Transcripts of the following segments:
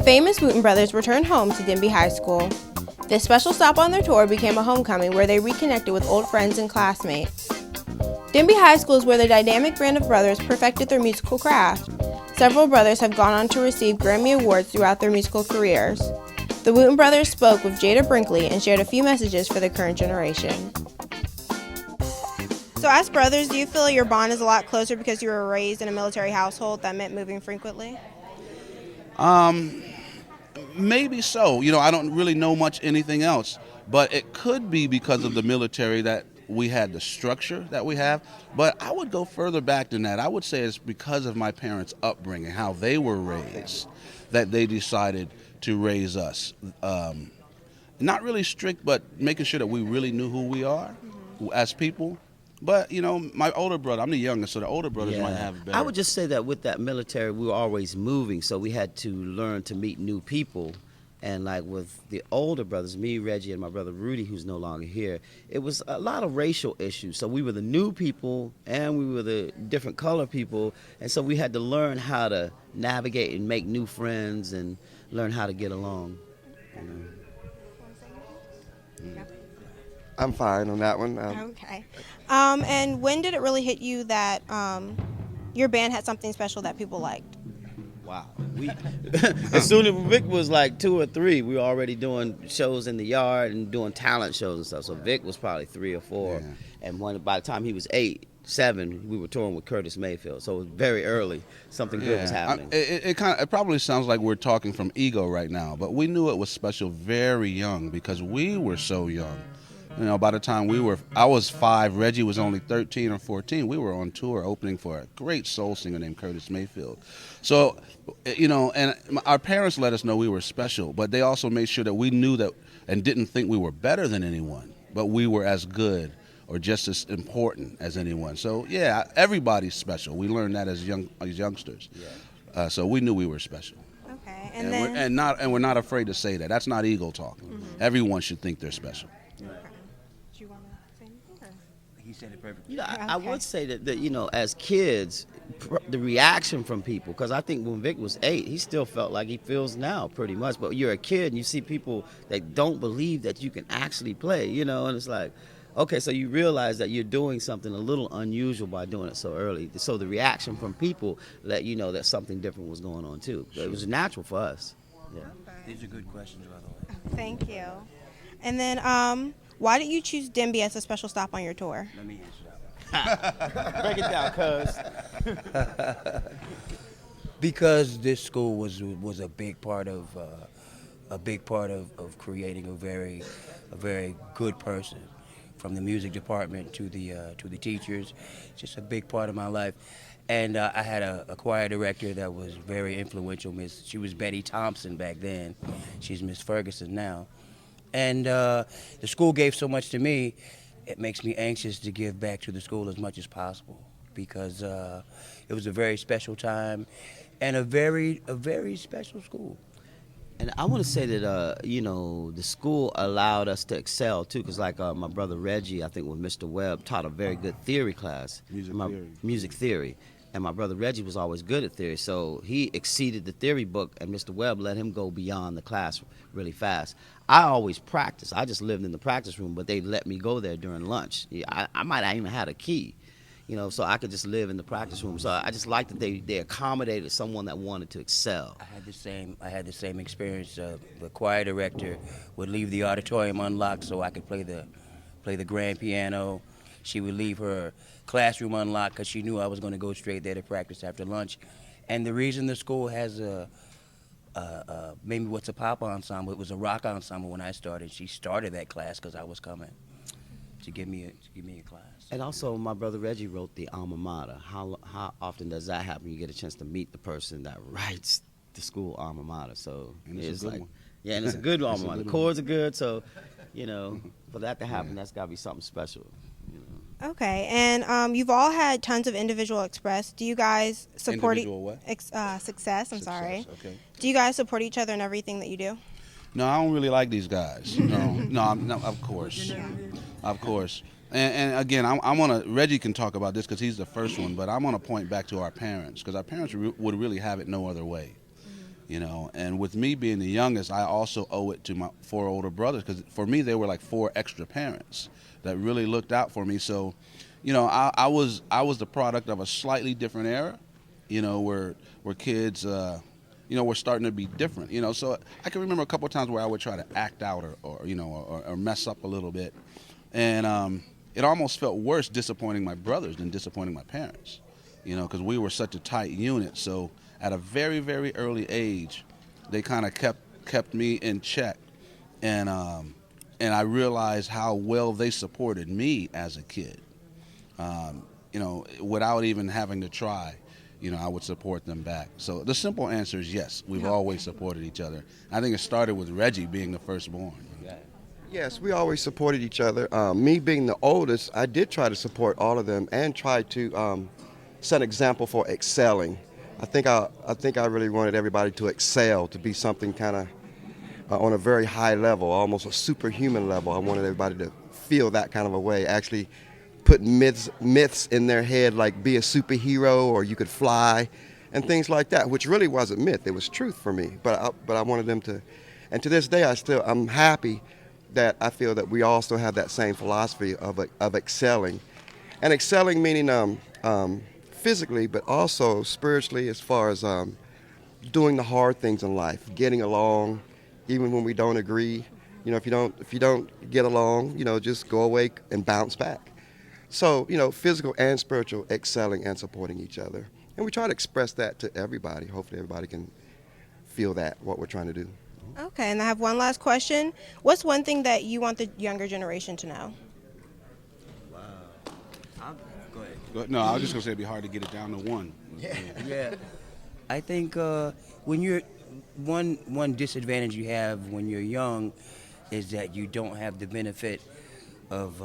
famous Wooten Brothers returned home to Denbigh High School. This special stop on their tour became a homecoming where they reconnected with old friends and classmates. Denbigh High School is where the dynamic band of brothers perfected their musical craft. Several brothers have gone on to receive Grammy Awards throughout their musical careers. The Wooten Brothers spoke with Jada Brinkley and shared a few messages for the current generation. So as brothers, do you feel your bond is a lot closer because you were raised in a military household that meant moving frequently? Maybe so. I don't really know much anything else, but it could be because of the military that we had the structure that we have. But I would go further back than that. I would say it's because of my parents' upbringing, how they were raised, that they decided to raise us. Not really strict, but making sure that we really knew who we are as people. But, my older brother, I'm the youngest, so the older brothers might have better. I would just say that with that military, we were always moving, so we had to learn to meet new people. And like with the older brothers, me, Reggie, and my brother Rudy, who's no longer here, it was a lot of racial issues. So we were the new people, and we were the different color people, and so we had to learn how to navigate and make new friends and learn how to get along. I'm fine on that one. Okay. And when did it really hit you that your band had something special that people liked? Wow. As soon as Vic was like 2 or 3, we were already doing shows in the yard and doing talent shows and stuff. So Vic was probably 3 or 4. Yeah. And by the time he was 8, 7, we were touring with Curtis Mayfield. So it was very early. Something good was happening. It probably sounds like we're talking from ego right now, but we knew it was special very young because we were so young. By the time I was 5, Reggie was only 13 or 14. We were on tour opening for a great soul singer named Curtis Mayfield. So, and our parents let us know we were special, but they also made sure that we knew that and didn't think we were better than anyone, but we were as good or just as important as anyone. So, yeah, everybody's special. We learned that as youngsters. Yeah. So we knew we were special. Okay, and we're not afraid to say that. That's not ego talk. Mm-hmm. Everyone should think they're special. He said it perfectly. I would say that as kids, the reaction from people, because I think when Vic was 8, he still felt like he feels now pretty much. But you're a kid and you see people that don't believe that you can actually play, and it's like, okay, so you realize that you're doing something a little unusual by doing it so early. So the reaction from people let you know that something different was going on too. It was natural for us. Yeah. Okay. These are good questions, by the way. Thank you. And then, why did you choose Denbigh as a special stop on your tour? Let me answer that one. Break it down, cuz. Because this school was a big part of creating a very good person, from the music department to the teachers. Just a big part of my life. And I had a choir director that was very influential. She was Betty Thompson back then. She's Miss Ferguson now. And the school gave so much to me, it makes me anxious to give back to the school as much as possible, because it was a very special time and a very special school. And I want to say that, the school allowed us to excel, too, because like my brother Reggie, I think with Mr. Webb, taught a very good theory class. Music theory. And my brother Reggie was always good at theory, so he exceeded the theory book, and Mr. Webb let him go beyond the class really fast. I always practiced. I just lived in the practice room, but they let me go there during lunch. I might have even had a key, so I could just live in the practice room. So I just liked that they accommodated someone that wanted to excel. I had the same experience. The choir director would leave the auditorium unlocked so I could play the grand piano. She would leave her classroom unlocked because she knew I was going to go straight there to practice after lunch. And the reason the school has maybe what's a pop ensemble, it was a rock ensemble when I started. She started that class because I was coming to give me a class. And also, my brother Reggie wrote the alma mater. How often does that happen? You get a chance to meet the person that writes the school alma mater. So it's like, yeah, and it's a good alma mater. The chords are good, so for that to happen, that's got to be something special. Okay, and you've all had tons of individual success. Do you guys support success? Sorry. Okay. Do you guys support each other in everything that you do? No, I don't really like these guys. No, of course, of course. And again, Reggie can talk about this because he's the first one, but I'm gonna point back to our parents, because our parents would really have it no other way. you know. And with me being the youngest, I also owe it to my 4 older brothers, because for me they were like 4 extra parents that really looked out for me. So, you know, I was the product of a slightly different era, you know, where kids, you know, were starting to be different, you know. So I can remember a couple of times where I would try to act out or you know, or mess up a little bit, and it almost felt worse disappointing my brothers than disappointing my parents, you know, because we were such a tight unit. So at a very, very early age, they kind of kept me in check, and I realized how well they supported me as a kid. You know, without even having to try, you know, I would support them back. So the simple answer is yes, we've always supported each other. I think it started with Reggie being the firstborn. Yes, we always supported each other. Me being the oldest, I did try to support all of them and try to set an example for excelling. I think I really wanted everybody to excel, to be something kind of on a very high level, almost a superhuman level. I wanted everybody to feel that kind of a way, actually put myths in their head, like be a superhero or you could fly and things like that, which really wasn't myth. It was truth for me. But I wanted them to, and to this day I'm happy that I feel that we also have that same philosophy of excelling. And excelling meaning physically, but also spiritually, as far as doing the hard things in life, getting along, even when we don't agree. You know, if you don't get along, you know, just go away and bounce back. So, you know, physical and spiritual, excelling and supporting each other. And we try to express that to everybody. Hopefully everybody can feel that, what we're trying to do. Okay, and I have one last question. What's one thing that you want the younger generation to know? Wow. Go ahead. No, I was just going to say it'd be hard to get it down to one. Yeah. I think when you're one disadvantage you have when you're young is that you don't have the benefit of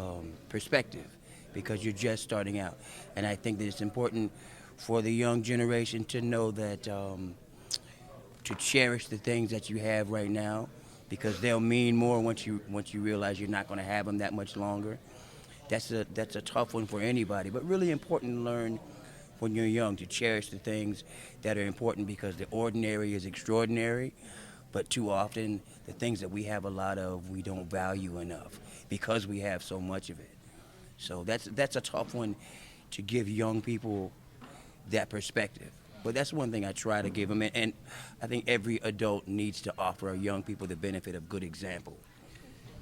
perspective, because you're just starting out. And I think that it's important for the young generation to know that to cherish the things that you have right now, because they'll mean more once you realize you're not going to have them that much longer. That's a tough one for anybody, but really important to learn when you're young, to cherish the things that are important, because the ordinary is extraordinary, but too often the things that we have a lot of we don't value enough because we have so much of it. So that's a tough one to give young people, that perspective. But that's one thing I try to give them, and I think every adult needs to offer young people the benefit of good example.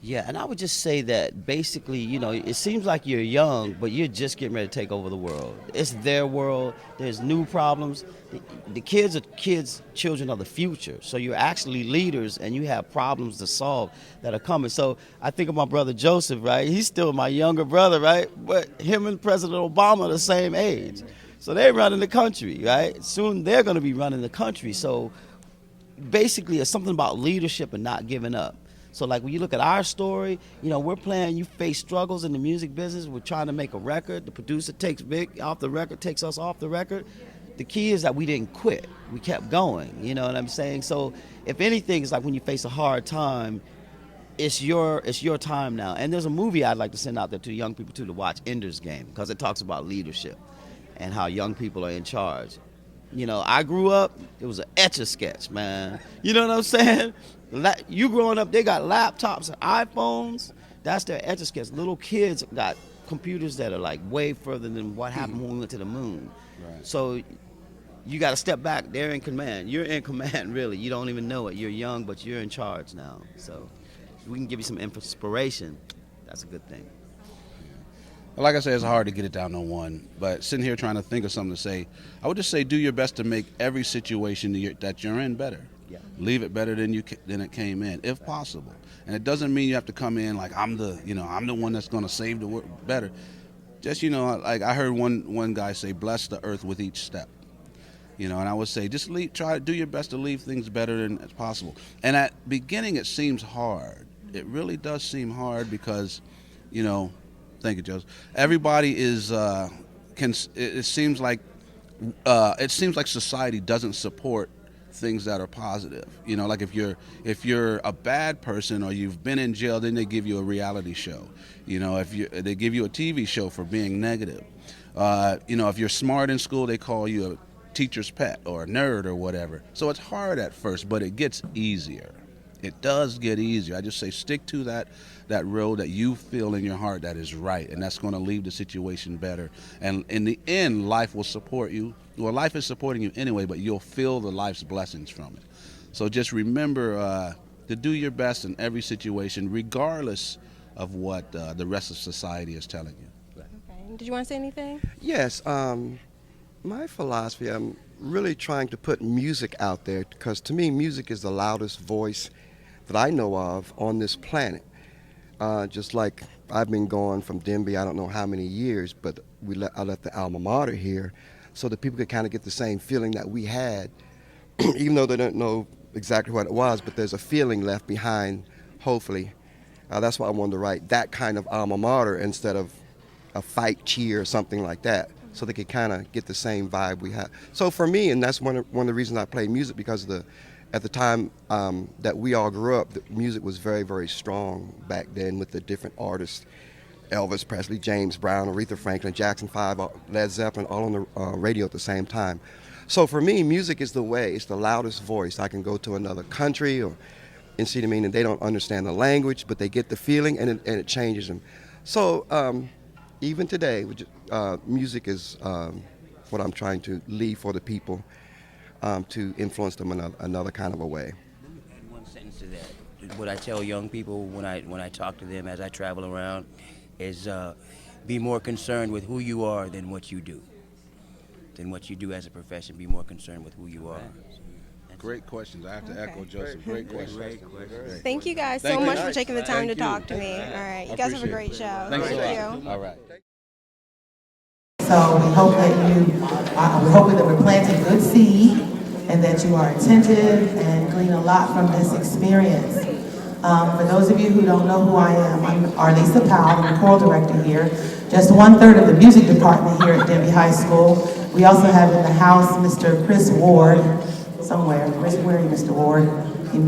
Yeah, and I would just say that basically, you know, it seems like you're young, but you're just getting ready to take over the world. It's their world. There's new problems. The kids are children of the future. So you're actually leaders, and you have problems to solve that are coming. So I think of my brother Joseph, right? He's still my younger brother, right? But him and President Obama are the same age. So they're running the country, right? Soon they're going to be running the country. So basically, it's something about leadership and not giving up. So like when you look at our story, you know, we're playing, you face struggles in the music business. We're trying to make a record. The producer takes Vic off the record, takes us off the record. The key is that we didn't quit. We kept going, you know what I'm saying? So if anything, it's like when you face a hard time, it's your time now. And there's a movie I'd like to send out there to young people too, to watch, Ender's Game, because it talks about leadership and how young people are in charge. You know, I grew up, it was an Etch-a-Sketch, man. You know what I'm saying? You growing up, they got laptops and iPhones. That's their Etch-a-Sketch. Little kids got computers that are like way further than what happened when we went to the moon. Right. So you got to step back. They're in command. You're in command, really. You don't even know it. You're young, but you're in charge now. So if we can give you some inspiration, that's a good thing. Like I said, it's hard to get it down to one, but sitting here trying to think of something to say, I would just say do your best to make every situation that you're in better. Yeah. Leave it better than it came in, if possible. And it doesn't mean you have to come in like I'm the one that's going to save the world better. Just, you know, like I heard one guy say, bless the earth with each step. You know, and I would say just try to do your best to leave things better than as possible. And at beginning, it seems hard. It really does seem hard because, you know. Thank you, Joseph. Everybody is it seems like society doesn't support things that are positive. You know, like if you're a bad person or you've been in jail, then they give you a reality show. You know, they give you a TV show for being negative. You know, if you're smart in school, they call you teacher's pet or a nerd or whatever. So it's hard at first, but it gets easier. It does get easier. I just say stick to that road that you feel in your heart that is right, and that's going to leave the situation better. And in the end, life will support you. Well, life is supporting you anyway, but you'll feel the life's blessings from it. So just remember to do your best in every situation, regardless of what the rest of society is telling you. Okay. Did you want to say anything? Yes, my philosophy, I'm really trying to put music out there because to me, music is the loudest voice that I know of on this planet. Just like I've been gone from Denbigh, I don't know how many years, but I left the alma mater here so that people could kind of get the same feeling that we had, even though they don't know exactly what it was, but there's a feeling left behind, hopefully. That's why I wanted to write that kind of alma mater instead of a fight cheer or something like that, so they could kind of get the same vibe we have. So for me, and that's one of the reasons I play music, because at the time that we all grew up, the music was very, very strong back then with the different artists, Elvis Presley, James Brown, Aretha Franklin, Jackson 5, Led Zeppelin, all on the radio at the same time. So for me, music is the way. It's the loudest voice. I can go to another country and see what I mean, and they don't understand the language, but they get the feeling, and it changes them. So even today, music is what I'm trying to leave for the people, to influence them in another kind of a way. And one sentence to that. What I tell young people when I talk to them as I travel around is be more concerned with who you are than what you do. Than what you do as a profession. Be more concerned with who you are. Great questions. I have to echo Joseph. Great questions. Thank you guys so much for taking the time to talk to me. All right. You guys have a great show. Thanks a Thank lot. you. All right. So we hope that we're hoping that we're planting good seed and that you are attentive and glean a lot from this experience. For those of you who don't know who I am, I'm Arlisa Powell, I'm the choral director here. Just 1/3 of the music department here at Denbigh High School. We also have in the house Mr. Chris Ward, somewhere. Where are you, Mr. Ward? He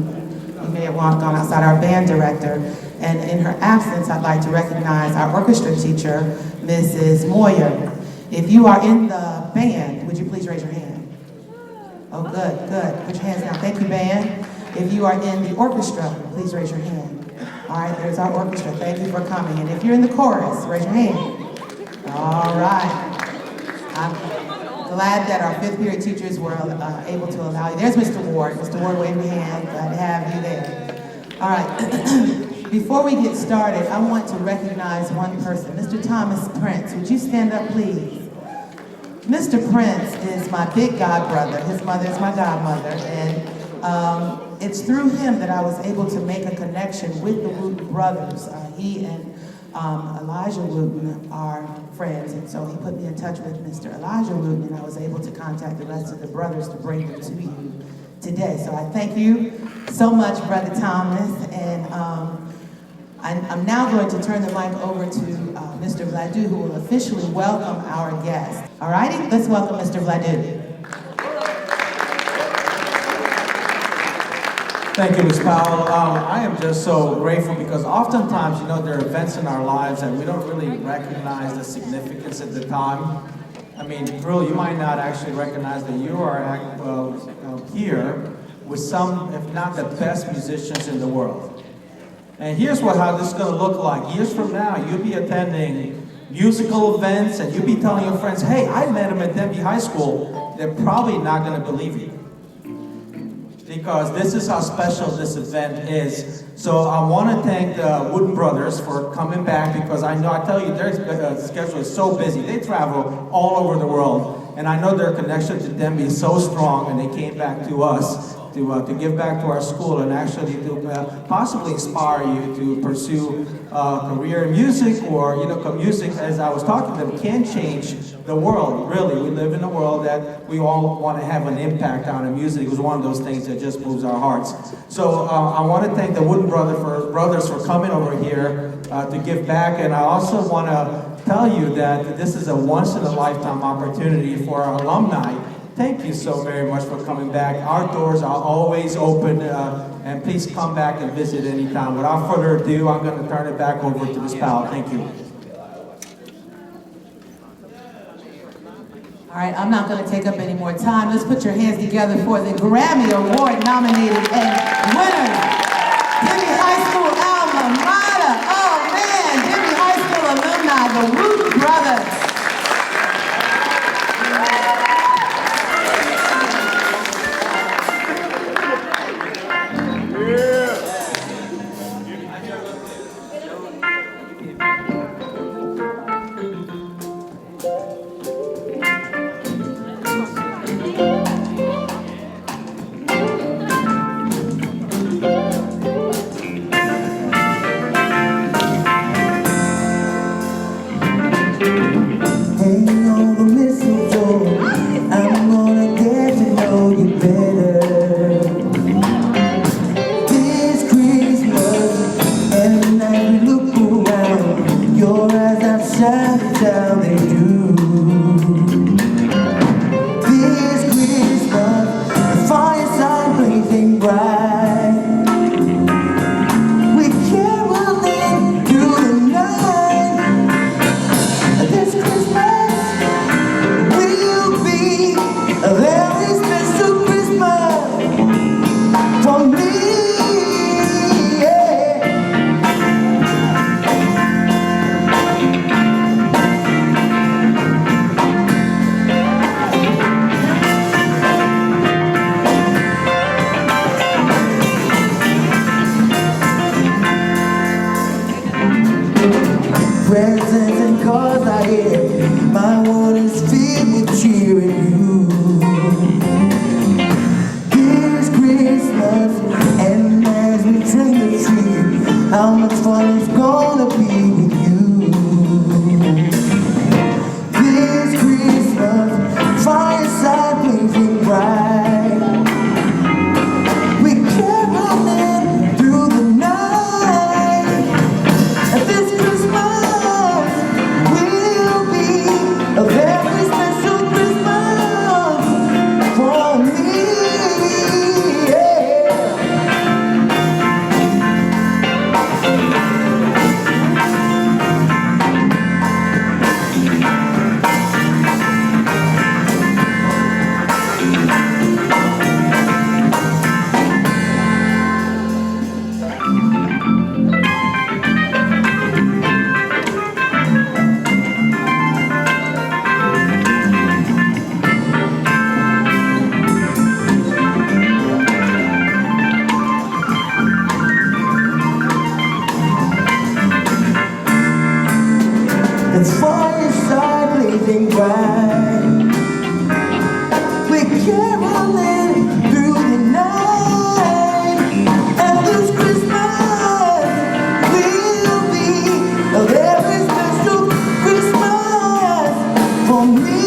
may have gone outside, our band director. And in her absence, I'd like to recognize our orchestra teacher, Mrs. Moyer. If you are in the band, would you please raise your hand? Oh, good, good. Put your hands down. Thank you, band. If you are in the orchestra, please raise your hand. All right, there's our orchestra. Thank you for coming. And if you're in the chorus, raise your hand. All right. I'm glad that our 5th period teachers were able to allow you. There's Mr. Ward. Mr. Ward, wave your hand. Glad to have you there. All right. Before we get started, I want to recognize one person. Mr. Thomas Prince, would you stand up, please? Mr. Prince is my big godbrother. His mother is my godmother. And it's through him that I was able to make a connection with the Wooten Brothers. He and Elijah Wooten are friends, and so he put me in touch with Mr. Elijah Wooten, and I was able to contact the rest of the brothers to bring them to you today. So I thank you so much, Brother Thomas, and I'm now going to turn the mic over to Mr. Vladu, who will officially welcome our guest. All righty, let's welcome Mr. Vladu. Thank you, Ms. Powell. I am just so grateful because oftentimes, there are events in our lives that we don't really recognize the significance at the time. I mean, really, you might not actually recognize that you are here with some, if not the best musicians in the world. And here's how this is going to look like. Years from now, you'll be attending musical events and you'll be telling your friends, hey, I met him at Denbigh High School. They're probably not going to believe you, because this is how special this event is. So I want to thank the Wooten Brothers for coming back, because I tell you, their schedule is so busy. They travel all over the world, and I know their connection to Denbigh is so strong, and they came back to us to give back to our school and actually to possibly inspire you to pursue a career in music, or music, as I was talking to them, can change the world. Really, we live in a world that we all want to have an impact on, and music is one of those things that just moves our hearts. So I want to thank the Wooten Brothers for coming over here to give back, and I also want to tell you that this is a once-in-a-lifetime opportunity for our alumni. Thank you so very much for coming back. Our doors are always open, and please come back and visit anytime. Without further ado, I'm going to turn it back over to Ms. Powell. Thank you. All right, I'm not going to take up any more time. Let's put your hands together for the Grammy Award nominated and winners. Denbigh High School alma mater. Oh man, Denbigh High School alumni, the Wooten Brothers. Presents and cards I hear, my world is filled with cheer and you. Here's Christmas, and as we trim the tree, how much fun it's gonna be with you. This Christmas, fireside blazing bright, we caroling through the night. And this Christmas a very special Christmas for me, yeah. It's fireside blazing bright, we're caroling through the night. And this Christmas will be a very special Christmas for me,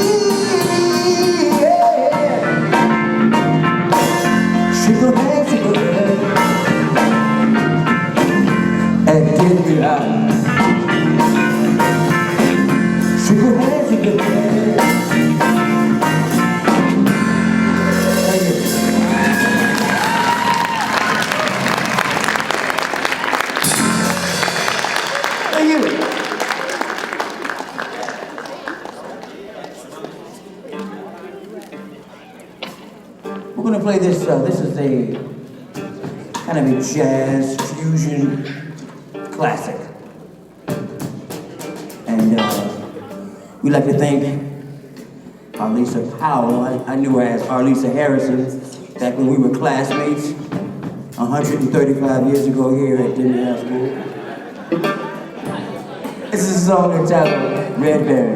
yeah. Sugar man, and Denbigh High. Sugar hands in the air. Thank you. Thank you. We're going to play this. This is a kind of a jazz fusion classic. And we'd like to thank Arlisa Powell. I knew her as Arlisa Harrison back when we were classmates 135 years ago here at Denbigh High School. This is a song entitled Red Berry.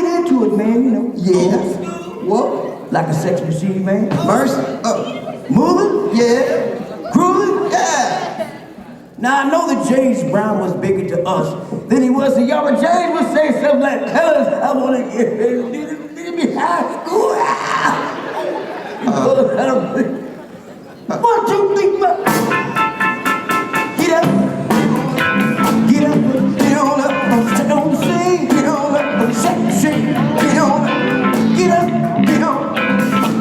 get into it, man, you know. Yeah. What? Like a sex machine, man. Mercy. Moving? Yeah. Grooving? Yeah. Now I know that James Brown was bigger to us than he was to y'all, but James would say something like, fellas, I want to get Denbigh High School. 1, 2, 3, 4. Get up, get on up, sit on the scene, get on up, shake, get on up, get up, get on,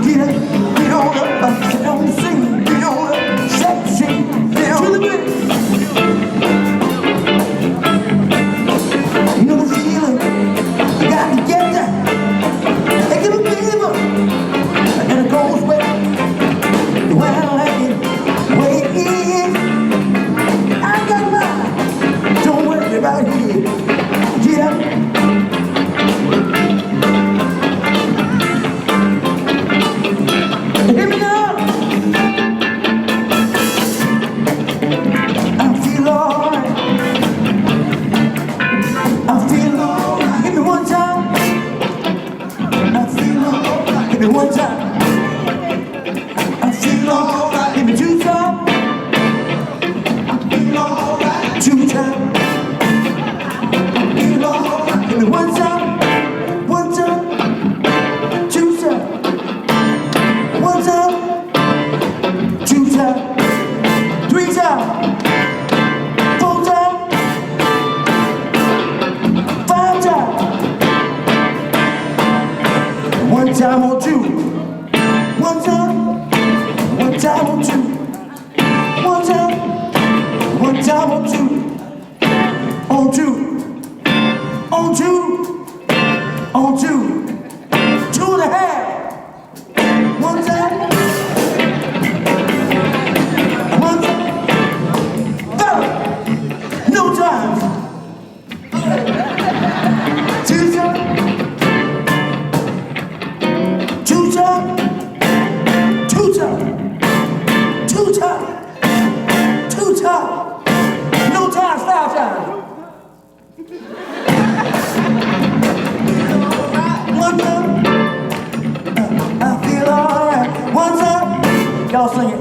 get on up, sit on the scene, get on up, shake, get on to the beat. You know the feeling, you got to get that, they give a fever, and it goes well, I like it, way it is, I got mine, don't worry about it, get up. Hear me now. I feel alright. I feel alright. Give me one time. I feel alright. Give me one time. I feel alright. Give me 2 times. I feel alright. 2 times. I feel alright. Give me 1 time. 1 time. 2 times. 1 time, 2 times, 3 times, 4 times, 5 times. 1 time or 2. 1 time, 1 time or 2. 1 time, 1 time or 2. On 2, on 2, on 2, 2.5. 1 time, 1 time, no times. 2 times, 2 times, 2 times, 2 times, 2 times, no times, 5 times. 1 time. I feel alright. 1 time, y'all sing it.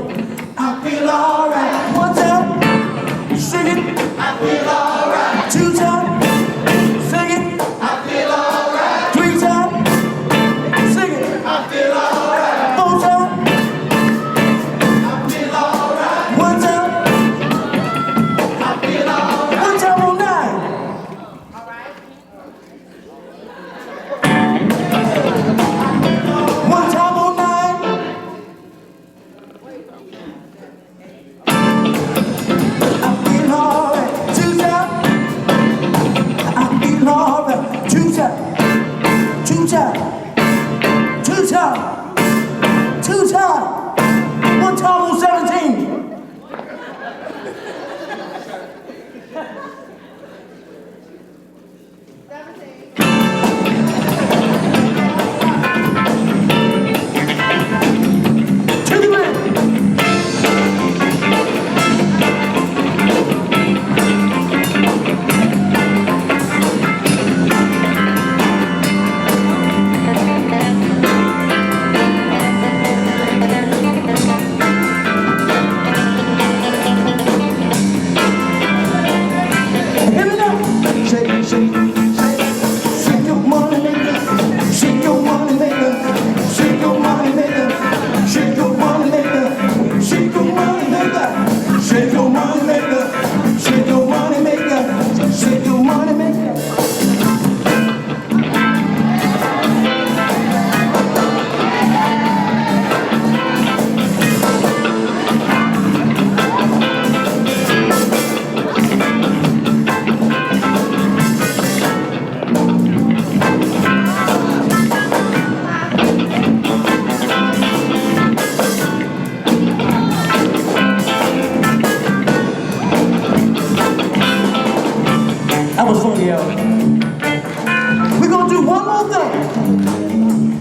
I feel alright. 1 time, sing it. I feel alright. 2 times, sing it. I feel alright. 3 times, sing it. I feel alright. 4 times, I feel alright. 1 time, I feel alright. 1 time on 9. Alright. 1 time on 9. I feel alright. 2 times. I feel alright. 2 times. 2 times. 2 times. 2 times. 1 time on 17. To the man. Hear me now. Shake, shake, shake. Shake your money maker. Shake your money maker. Shake your money maker. Shake your money maker. Shake your money maker. Shake your money maker. Shake your money maker. Shake your money maker. That was funny, yo. We're gonna do one more thing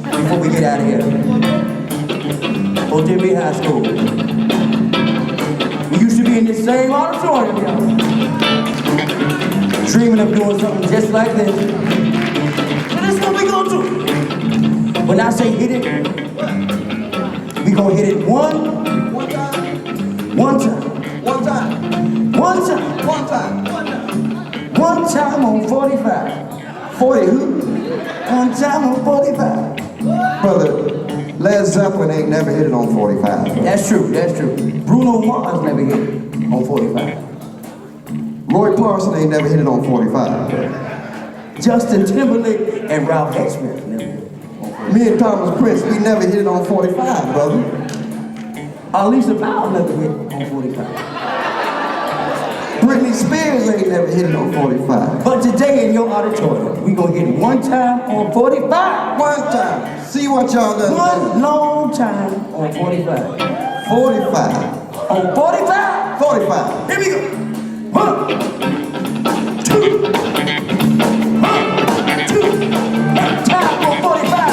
before we get out of here. On Denbigh High School. We used to be in this same auditorium, yo. Dreaming of doing something just like this. And this is what we gonna When I say hit it, we gonna hit it one time. One time on 45. 40 who? One time on 45. Brother, Led Zeppelin ain't never hit it on 45. That's true. Bruno Mars never hit it on 45. Roy Clarkson ain't never hit it on 45. Justin Timberlake and Ralph Hexman never hit it on 45. Me and Thomas Prince, we never hit it on 45, brother. Lisa Powell never hit it on 45. Britney Spears ain't never hit it on 45. But today in your auditorium, we gonna hit it one time on 45. One time. See what y'all done. One long time on 45. 45. On 45. 45. Here we go. 1, 2. 1, 2. Time on 45.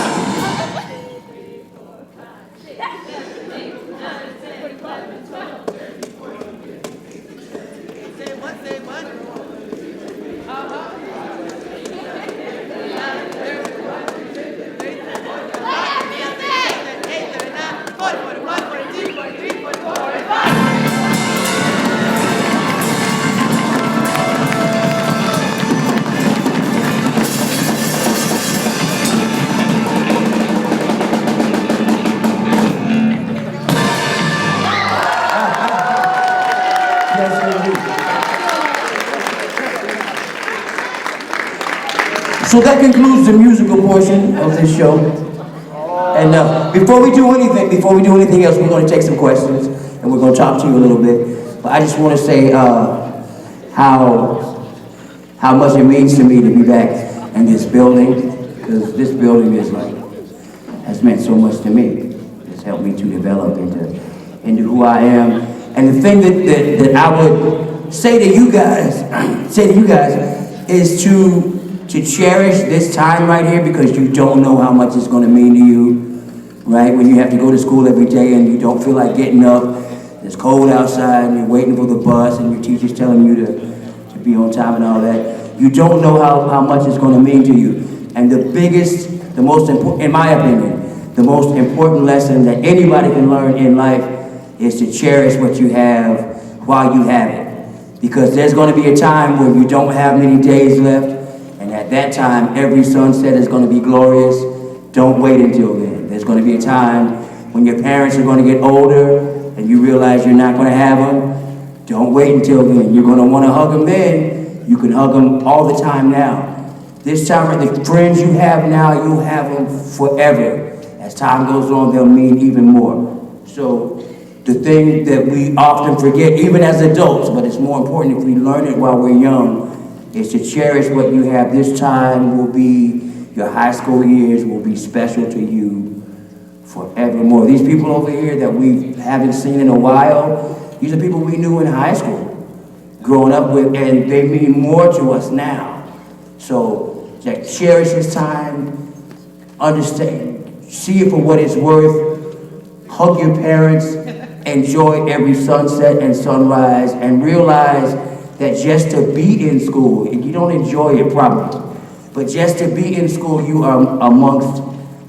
So that concludes the musical portion of this show. And before we do anything else, we're going to take some questions and we're going to talk to you a little bit. But I just want to say how much it means to me to be back in this building, because this building has meant so much to me. It's helped me to develop into who I am. And the thing that I would say to you guys is to cherish this time right here, because you don't know how much it's going to mean to you, right? When you have to go to school every day and you don't feel like getting up, it's cold outside and you're waiting for the bus and your teacher's telling you to be on time and all that. You don't know how much it's going to mean to you. And the most important, in my opinion, the most important lesson that anybody can learn in life is to cherish what you have while you have it. Because there's going to be a time where you don't have many days left. And at that time, every sunset is going to be glorious. Don't wait until then. There's going to be a time when your parents are going to get older and you realize you're not going to have them. Don't wait until then. You're going to want to hug them then. You can hug them all the time now. This time, the friends you have now, you'll have them forever. As time goes on, they'll mean even more. So the thing that we often forget, even as adults, but it's more important if we learn it while we're young, is to cherish what you have. This time will be, your high school years will be special to you forevermore. These people over here that we haven't seen in a while, these are people we knew in high school, growing up with, and they mean more to us now. So cherish this time, understand, see it for what it's worth, hug your parents, enjoy every sunset and sunrise, and realize that just to be in school, and you don't enjoy it probably, but just to be in school, you are amongst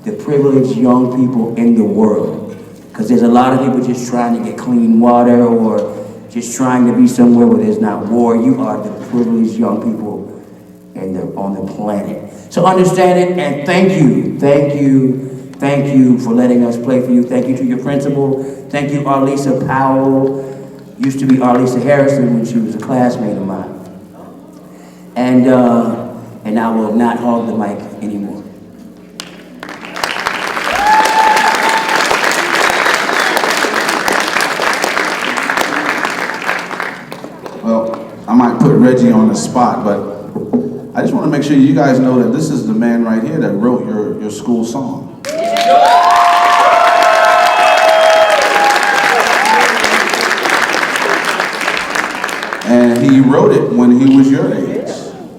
the privileged young people in the world. Because there's a lot of people just trying to get clean water or just trying to be somewhere where there's not war. You are the privileged young people on the planet. So understand it, and thank you for letting us play for you. Thank you to your principal. Thank you, Arlisa Powell. Used to be Arlisa Harrison when she was a classmate of mine. And I will not hog the mic anymore. Well, I might put Reggie on the spot, but I just want to make sure you guys know that this is the man right here that wrote your school song. And he wrote it when he was your age.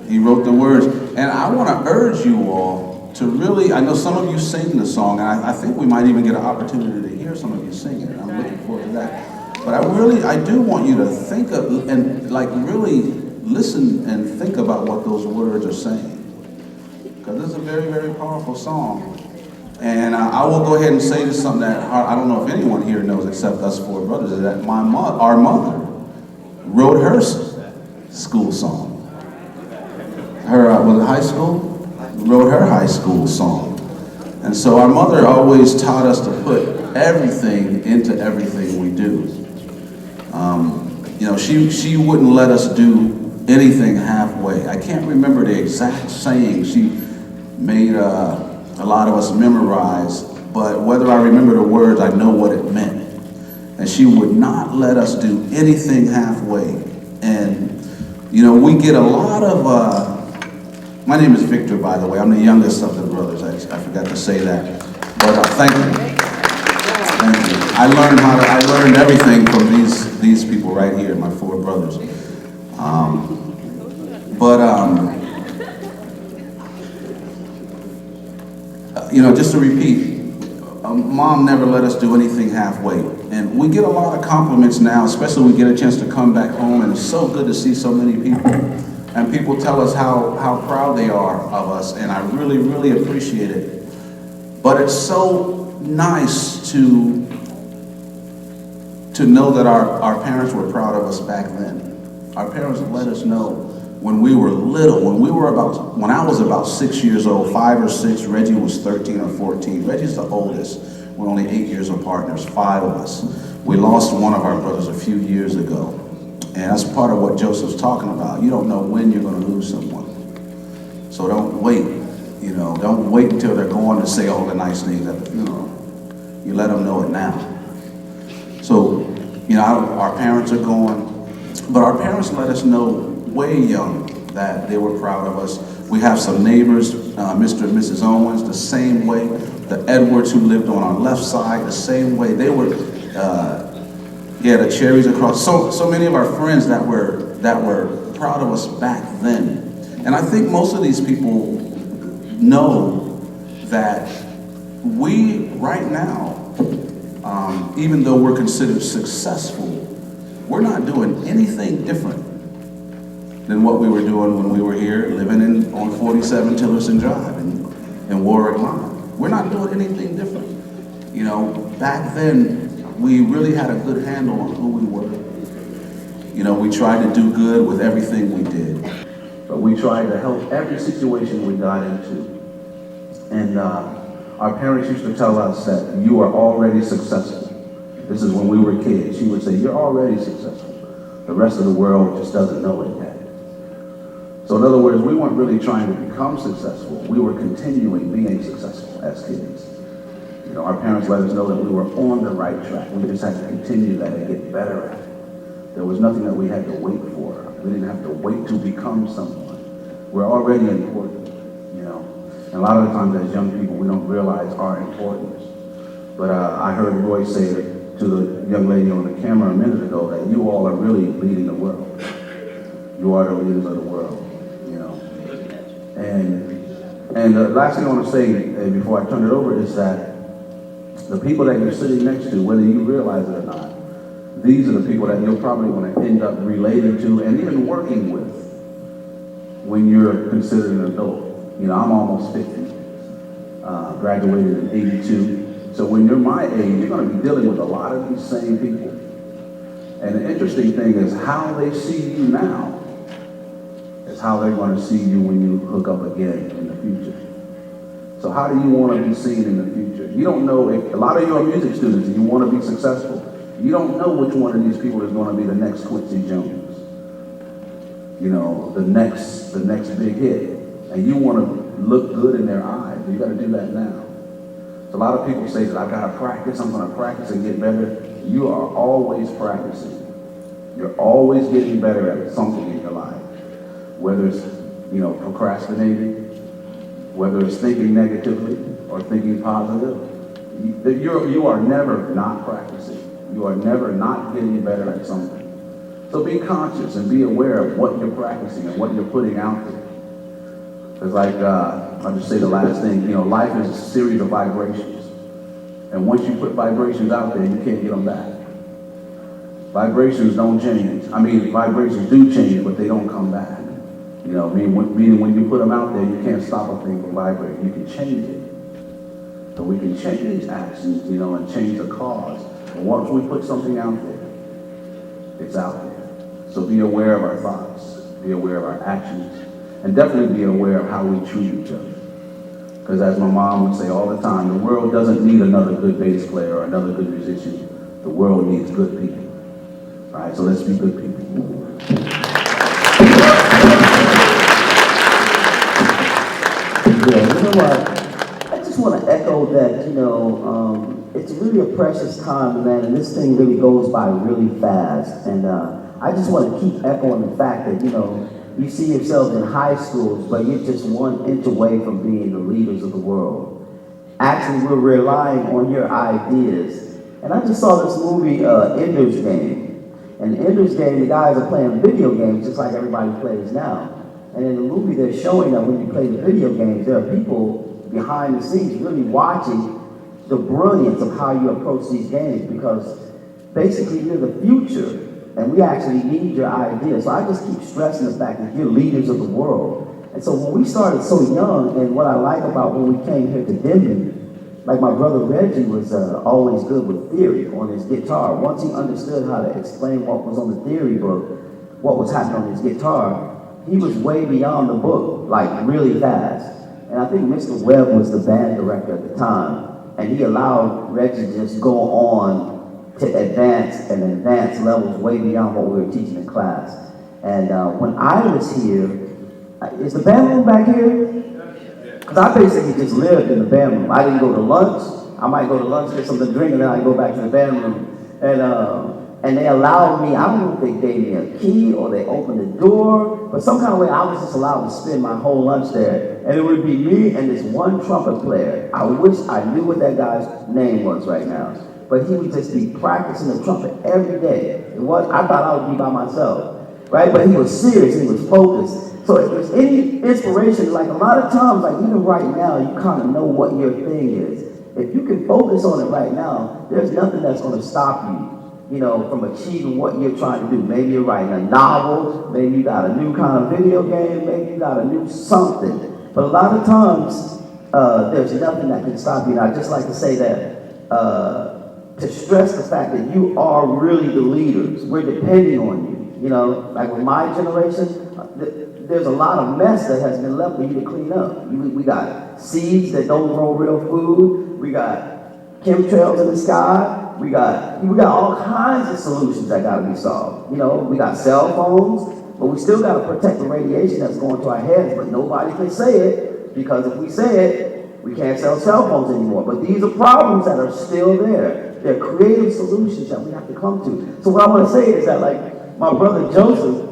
He wrote the words. And I want to urge you all to really, I know some of you sing the song, and I think we might even get an opportunity to hear some of you sing it. I'm looking forward to that. But I do want you to think of, and really listen and think about what those words are saying. Because this is a very, very powerful song. And I will go ahead and say this, something that I don't know if anyone here knows except us four brothers, is that our mother wrote her school song. Her, was it high school? Wrote her high school song. And so our mother always taught us to put everything into everything we do. You know, she wouldn't let us do anything halfway. I can't remember the exact saying she made a lot of us memorize, but whether I remember the words, I know what it meant. And she would not let us do anything halfway. And, you know, we get a lot of, my name is Victor, by the way. I'm the youngest of the brothers. I forgot to say that. But thank you. Thank you. I learned everything from these people right here, my four brothers. You know, just to repeat, Mom never let us do anything halfway. And we get a lot of compliments now, especially when we get a chance to come back home, and it's so good to see so many people. And people tell us how proud they are of us, and I really, really appreciate it. But it's so nice to know that our parents were proud of us back then. Our parents let us know when we were little, when I was about 6 years old, 5 or 6, Reggie was 13 or 14. Reggie's the oldest. We're only 8 years apart, and there's 5 of us. We lost one of our brothers a few years ago. And that's part of what Joseph's talking about. You don't know when you're going to lose someone. So don't wait, you know, don't wait until they're going to say all the nice things at the funeral. You let them know it now. So, you know, our parents are gone, but our parents let us know way young that they were proud of us. We have some neighbors, Mr. and Mrs. Owens, the same way. The Edwards who lived on our left side, the same way. They were, the Cherries across. So many of our friends that were proud of us back then. And I think most of these people know that we, right now, even though we're considered successful, we're not doing anything different than what we were doing when we were here living on 47 Tillerson Drive in Warwick Line. We're not doing anything different. You know, back then, we really had a good handle on who we were. You know, we tried to do good with everything we did. But we tried to help every situation we got into. And our parents used to tell us that you are already successful. This is when we were kids. She would say, you're already successful. The rest of the world just doesn't know it yet. So in other words, we weren't really trying to become successful. We were continuing being successful as kids. You know, our parents let us know that we were on the right track. We just had to continue that and get better at it. There was nothing that we had to wait for. We didn't have to wait to become someone. We're already important, you know. And a lot of the times as young people, we don't realize our importance. But I heard Roy say to the young lady on the camera a minute ago that you all are really leading the world. You are the leaders of the world, you know. And the last thing I want to say before I turn it over is that the people that you're sitting next to, whether you realize it or not, these are the people that you're probably going to end up relating to and even working with when you're considered an adult. You know, I'm almost 50, graduated in 82. So when you're my age, you're going to be dealing with a lot of these same people. And the interesting thing is how they see you now is how they're going to see you when you hook up again in the future. So how do you want to be seen in the future? You don't know if a lot of you are music students and you want to be successful. You don't know which one of these people is going to be the next Quincy Jones. You know, the next big hit. And you want to look good in their eyes. You got to do that now. So a lot of people say that I've got to practice, I'm going to practice and get better. You are always practicing. You're always getting better at something in your life. Whether it's, you know, procrastinating, whether it's thinking negatively or thinking positive. You are never not practicing. You are never not getting better at something. So be conscious and be aware of what you're practicing and what you're putting out there. Because like, I'll just say the last thing, you know, life is a series of vibrations. And once you put vibrations out there, you can't get them back. Vibrations don't change. I mean, vibrations do change, but they don't come back. You know, meaning when you put them out there, you can't stop a thing from vibrating. You can change it, And we can change actions, you know, and change the cause. And once we put something out there, it's out there. So be aware of our thoughts, be aware of our actions, and definitely be aware of how we treat each other. Because as my mom would say all the time, the world doesn't need another good bass player or another good musician. The world needs good people. All right, so let's be good people. Yeah, you know what? I just want to echo that, you know, it's really a precious time, man, and this thing really goes by really fast. And I just want to keep echoing the fact that, you know, you see yourselves in high schools, but you're just 1 inch away from being the leaders of the world. Actually, we're relying on your ideas. And I just saw this movie, Ender's Game. And Ender's Game, the guys are playing video games just like everybody plays now. And in the movie, they're showing that when you play the video games, there are people behind the scenes really watching the brilliance of how you approach these games, because basically you're the future. And we actually need your ideas. So I just keep stressing the fact that you're leaders of the world. And so when we started so young, and what I like about when we came here to Denbigh, like my brother Reggie was always good with theory on his guitar. Once he understood how to explain what was on the theory book, what was happening on his guitar, he was way beyond the book, like really fast. And I think Mr. Webb was the band director at the time, and he allowed Reggie to just go on to advance levels way beyond what we were teaching in class. And when I was here, is the band room back here? Because I basically just lived in the band room. I didn't go to lunch. I might go to lunch, get something to drink, and then I go back to the band room. And they allowed me, I don't know if they gave me a key or they opened the door, but some kind of way I was just allowed to spend my whole lunch there. And it would be me and this one trumpet player. I wish I knew what that guy's name was right now. But he would just be practicing the trumpet every day. I thought I would be by myself, right? But he was serious, he was focused. So if there's any inspiration, like a lot of times, like even right now, you kind of know what your thing is. If you can focus on it right now, there's nothing that's going to stop you, you know, from achieving what you're trying to do. Maybe you're writing a novel, maybe you got a new kind of video game, maybe you got a new something. But a lot of times, there's nothing that can stop you. And I just like to say that, to stress the fact that you are really the leaders. We're depending on you. You know, like with my generation, there's a lot of mess that has been left for you to clean up. We got seeds that don't grow real food. We got chemtrails in the sky. We got all kinds of solutions that got to be solved. You know, we got cell phones, but we still got to protect the radiation that's going to our heads. But nobody can say it, because if we say it, we can't sell cell phones anymore. But these are problems that are still there. They're creative solutions that we have to come to. So what I want to say is that, like, my brother Joseph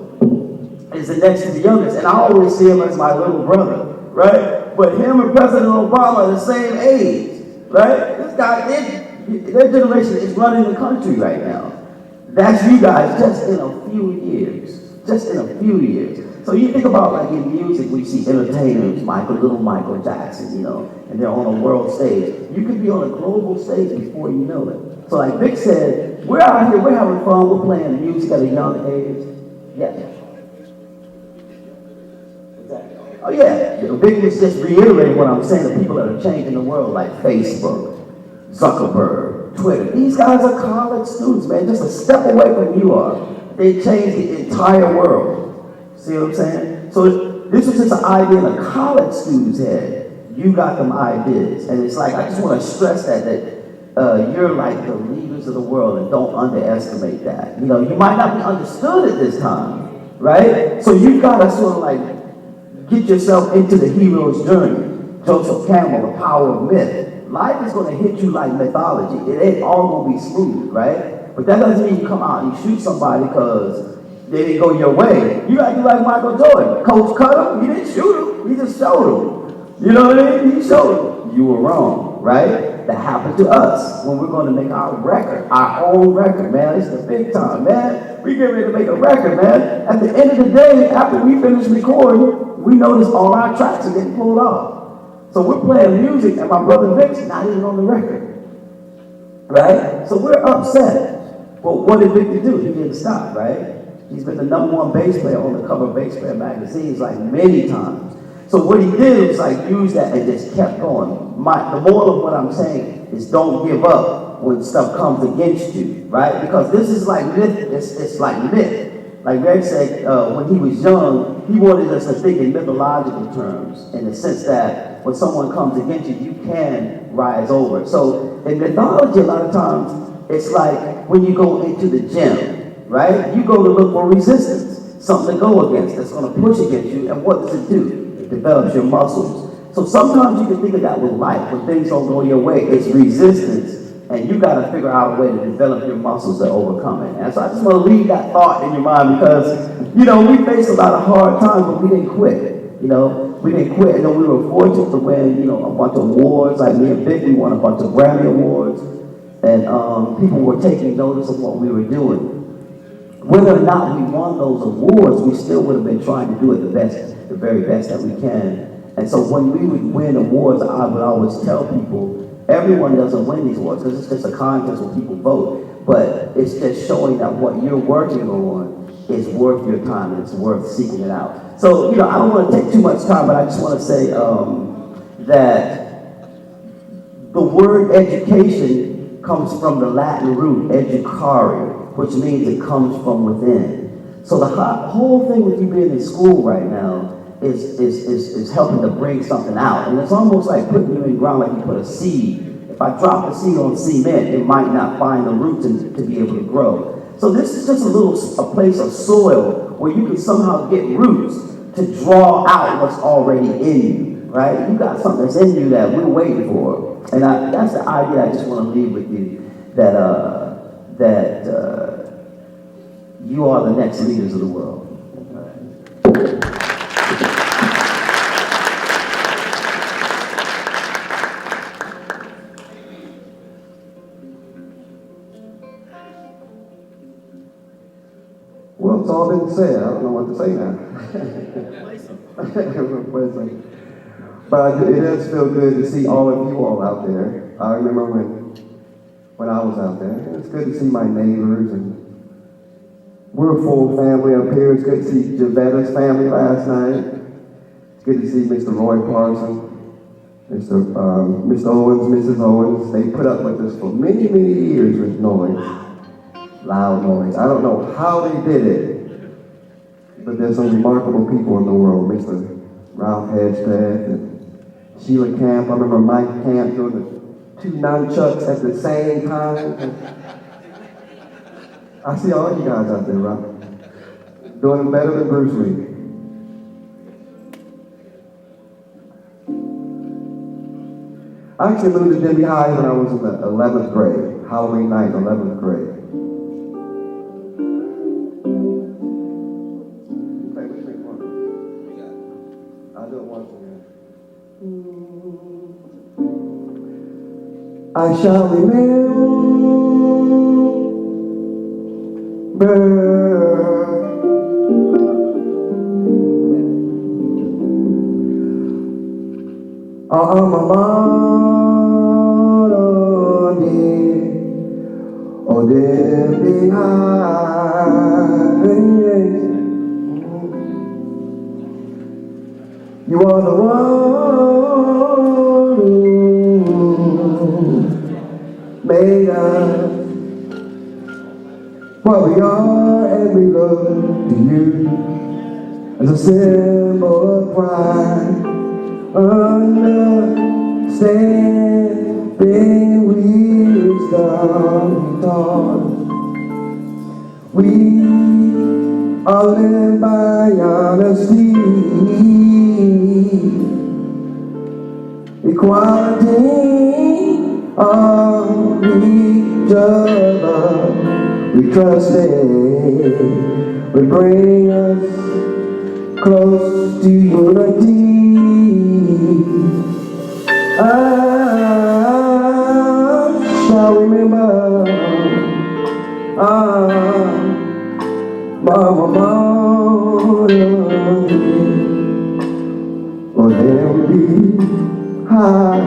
is the next to the youngest, and I always see him as my little brother, right? But him and President Obama are the same age, right? This guy, their generation is running the country right now. That's you guys just in a few years. Just in a few years. So you think about, like, in music, we see entertainers, Little Michael Jackson, you know, and they're on a world stage. You could be on a global stage before you know it. So like Vic said, we're out here, we're having fun, we're playing music at a young age. Yeah. Oh yeah, Vic was just reiterating what I'm saying, the people that are changing the world, like Facebook, Zuckerberg, Twitter. These guys are college students, man, just a step away from you are. They changed the entire world. See what I'm saying? So this was just an idea in a college student's head. You got them ideas. And it's like, I just want to stress that you're like the leaders of the world, and don't underestimate that. You know, you might not be understood at this time, right? So you've got to sort of like get yourself into the hero's journey. Joseph Campbell, The Power of Myth. Life is going to hit you like mythology. It ain't all going to be smooth, right? But that doesn't mean you come out and you shoot somebody because they didn't go your way. You got to be like Michael Jordan. Coach cut him, he didn't shoot him, he just showed him. You know what I mean? He showed him. You were wrong, right? That happened to us when we're going to make our record, our own record, man. It's the big time, man. We get ready to make a record, man. At the end of the day, after we finish recording, we notice all our tracks are getting pulled off. So we're playing music, and my brother Vic's not even on the record, right? So we're upset. But what did Vic do? He didn't stop, right? He's been the #1 bass player on the cover of Bass Player magazines like many times. So what he did was like use that and just kept going. the moral of what I'm saying is don't give up when stuff comes against you, right? Because this is like myth, it's like myth. Like Greg said, when he was young, he wanted us to think in mythological terms, in the sense that when someone comes against you, you can rise over. So in mythology, a lot of times, it's like when you go into the gym, right? You go to look for resistance, something to go against, that's going to push against you, and what does it do? It develops your muscles. So sometimes you can think of that with life. When things don't go your way, it's resistance. And you got to figure out a way to develop your muscles to overcome it. And so I just want to leave that thought in your mind because, you know, we faced a lot of hard times, but we didn't quit. You know, we didn't quit. And then we were fortunate to win, you know, a bunch of awards. Like me and Vic, we won a bunch of Grammy Awards. And people were taking notice of what we were doing. Whether or not we won those awards, we still would have been trying to do it the very best that we can. And so when we would win awards, I would always tell people, everyone doesn't win these awards because it's just a contest where people vote. But it's just showing that what you're working on is worth your time and it's worth seeking it out. So, you know, I don't want to take too much time, but I just want to say that the word education comes from the Latin root, educare, which means it comes from within. So the whole thing with you being in school right now is helping to bring something out. And it's almost like putting you in the ground like you put a seed. If I drop a seed on cement, it might not find the roots to be able to grow. So this is just a place of soil where you can somehow get roots to draw out what's already in you, right? You got something that's in you that we're waiting for. And that's the idea I just want to leave with you, that you are the next leaders of the world. Well, it's all been said. I don't know what to say now. But it does feel good to see all of you all out there. I remember when I was out there. It's good to see my neighbors, and we're a full family up here. It's good to see Javetta's family last night. It's good to see Mr. Roy Parson, Mr. Owens, Mrs. Owens. They put up with us for many, many years with noise. Loud noise. I don't know how they did it, but there's some remarkable people in the world. Mr. Ralph Hedstead and Sheila Camp. I remember Mike Camp doing the 2 nunchucks at the same time. I see all you guys out there, right? Doing better than Bruce Lee. I actually moved to Denbigh High when I was in the 11th grade. Halloween night, 11th grade. I shall remember alma mater, oh Denbigh High. You are the one who made us what we are, and we look to you as a symbol of pride. Understanding wisdom taught. We are lived by honesty, equality of each other. We trust it will bring us close to unity. I shall remember Mama Mater, or Denbigh High.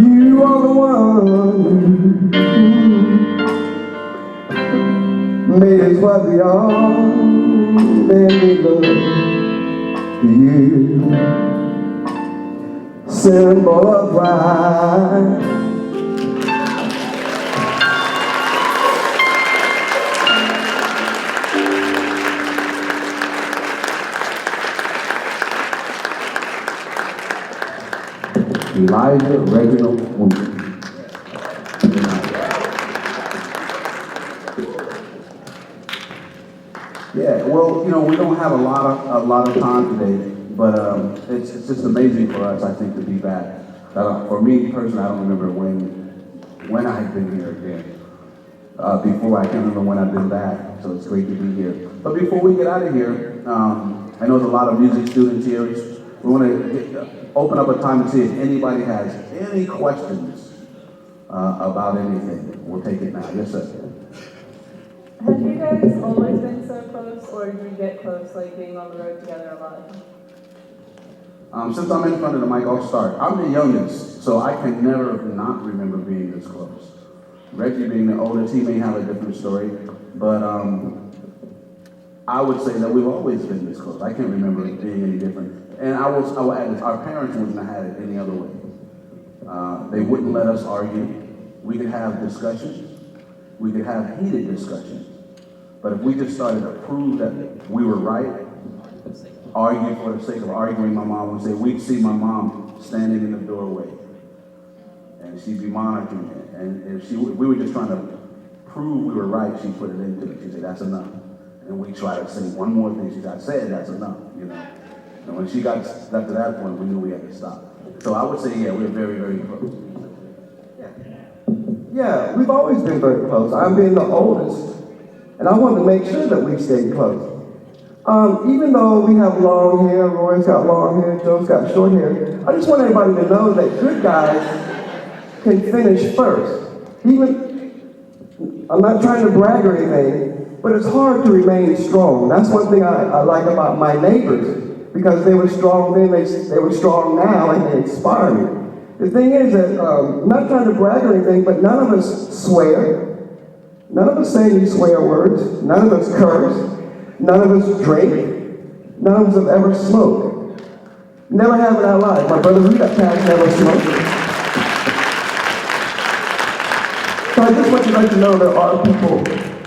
You are the one who made us what we are, and we love you. symbol of pride. Elijah Reginald Wooten. Yeah, well, you know, we don't have a lot of time today, but it's just amazing for us, I think, to be back. For me personally, I don't remember when I've been here again. Before, I can't remember when I've been back, so it's great to be here. But before we get out of here, I know there's a lot of music students here. We want to open up a time to see if anybody has any questions about anything. We'll take it now. Yes, sir. Have you guys always been so close, or did you get close, like being on the road together a lot? Since I'm in front of the mic, I'll start. I'm the youngest, so I can never not remember being this close. Reggie being the oldest, he may have a different story, but I would say that we've always been this close. I can't remember it being any different. And I will add this, our parents wouldn't have had it any other way. They wouldn't let us argue. We could have discussions. We could have heated discussions. But if we just started to prove that we were right, argue for the sake of arguing, my mom would say, we'd see my mom standing in the doorway, and she'd be monitoring it. And if we were just trying to prove we were right, she'd put it into it. She'd say, that's enough. And we try to say one more thing. She'd say, that's enough, you know. And when she got to that point, we knew we had to stop. So I would say, yeah, we're very, very close. Yeah, we've always been very close. I'm being the oldest, and I want to make sure that we stay close. Even though we have long hair, Roy's got long hair, Joe's got short hair, I just want everybody to know that good guys can finish first. I'm not trying to brag or anything, but it's hard to remain strong. That's one thing I like about my neighbors, because they were strong then, they were strong now, and they inspire me. The thing is that, I'm not trying to brag or anything, but none of us swear. None of us say any swear words. None of us curse. None of us drink. None of us have ever smoked. Never have in our life. My brother Rudy got passed, never smoked. So I just want you to know there are people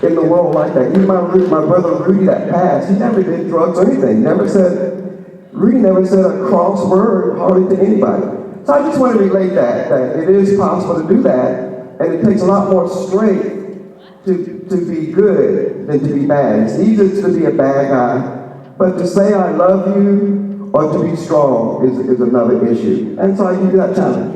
in the world like that. Even my brother Rudy that passed, he never did drugs or anything. Rudy never said a cross word hardly to anybody. So I just want to relate that it is possible to do that, and it takes a lot more strength to be good than to be bad. It's easier to be a bad guy, but to say I love you or to be strong is another issue. And so I give you that challenge.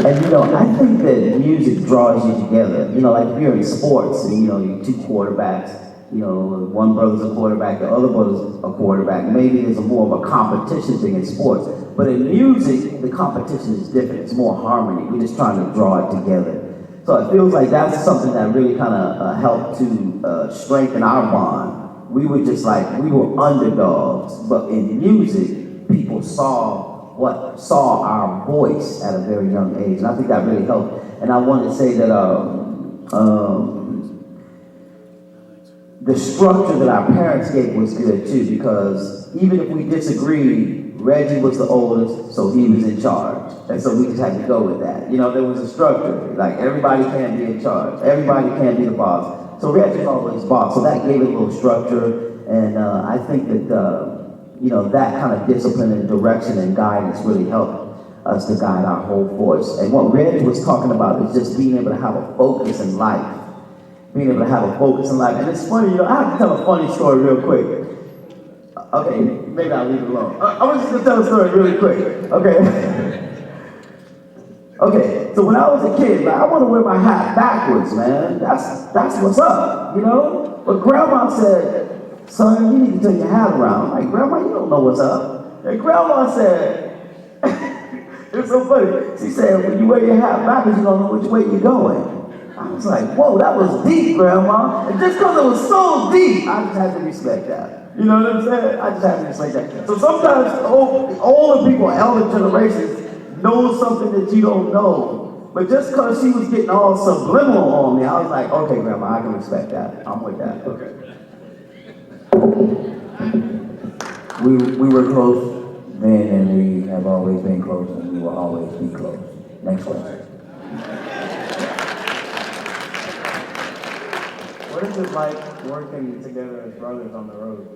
And you know, I think that music draws you together. You know, like if you're in sports and you know, you two quarterbacks, you know, one brother's a quarterback, the other brother's a quarterback. Maybe there's more of a competition thing in sports. But in music, the competition is different. It's more harmony. We're just trying to draw it together. So it feels like that's something that really kind of helped to strengthen our bond. We were just like, we were underdogs. But in music, people saw our voice at a very young age. And I think that really helped. And I want to say that the structure that our parents gave was good too, because even if we disagreed, Reggie was the oldest, so he was in charge. And so we just had to go with that. You know, there was a structure, like everybody can't be in charge. Everybody can't be the boss. So Reggie's always boss, so that gave it a little structure. And I think that, you know, that kind of discipline and direction and guidance really helped us to guide our whole voice. And what Reggie was talking about is just being able to have a focus in life. Being able to have a focus in life. And it's funny, you know, I have to tell a funny story real quick. Okay, maybe I'll leave it alone. I was just gonna tell a story really quick. Okay. Okay, so when I was a kid, man, I want to wear my hat backwards, man. That's what's up, you know? But Grandma said, son, you need to turn your hat around. I'm like, Grandma, you don't know what's up. And Grandma said, it's so funny. She said, when you wear your hat backwards, you don't know which way you're going. I was like, whoa, that was deep, Grandma. And just because it was so deep, I just had to respect that. You know what I'm saying? I just had to respect that. So sometimes older people, elder generations, know something that you don't know. But just because she was getting all subliminal on me, I was like, okay, Grandma, I can respect that. I'm with that. Okay. We were close then, and we have always been close, and we will always be close. Next question. What is it like working together as brothers on the road?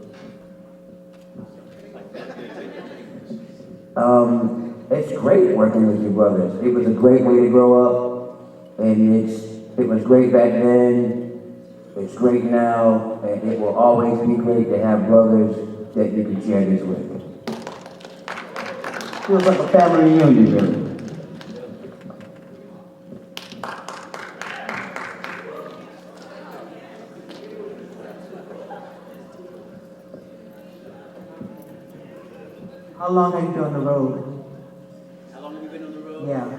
It's great working with your brothers. It was a great way to grow up, and it was great back then. It's great now, and it will always be great to have brothers that you can share this with. Feels like a family reunion, really. How long have you been on the road? How long have you been on the road? Yeah.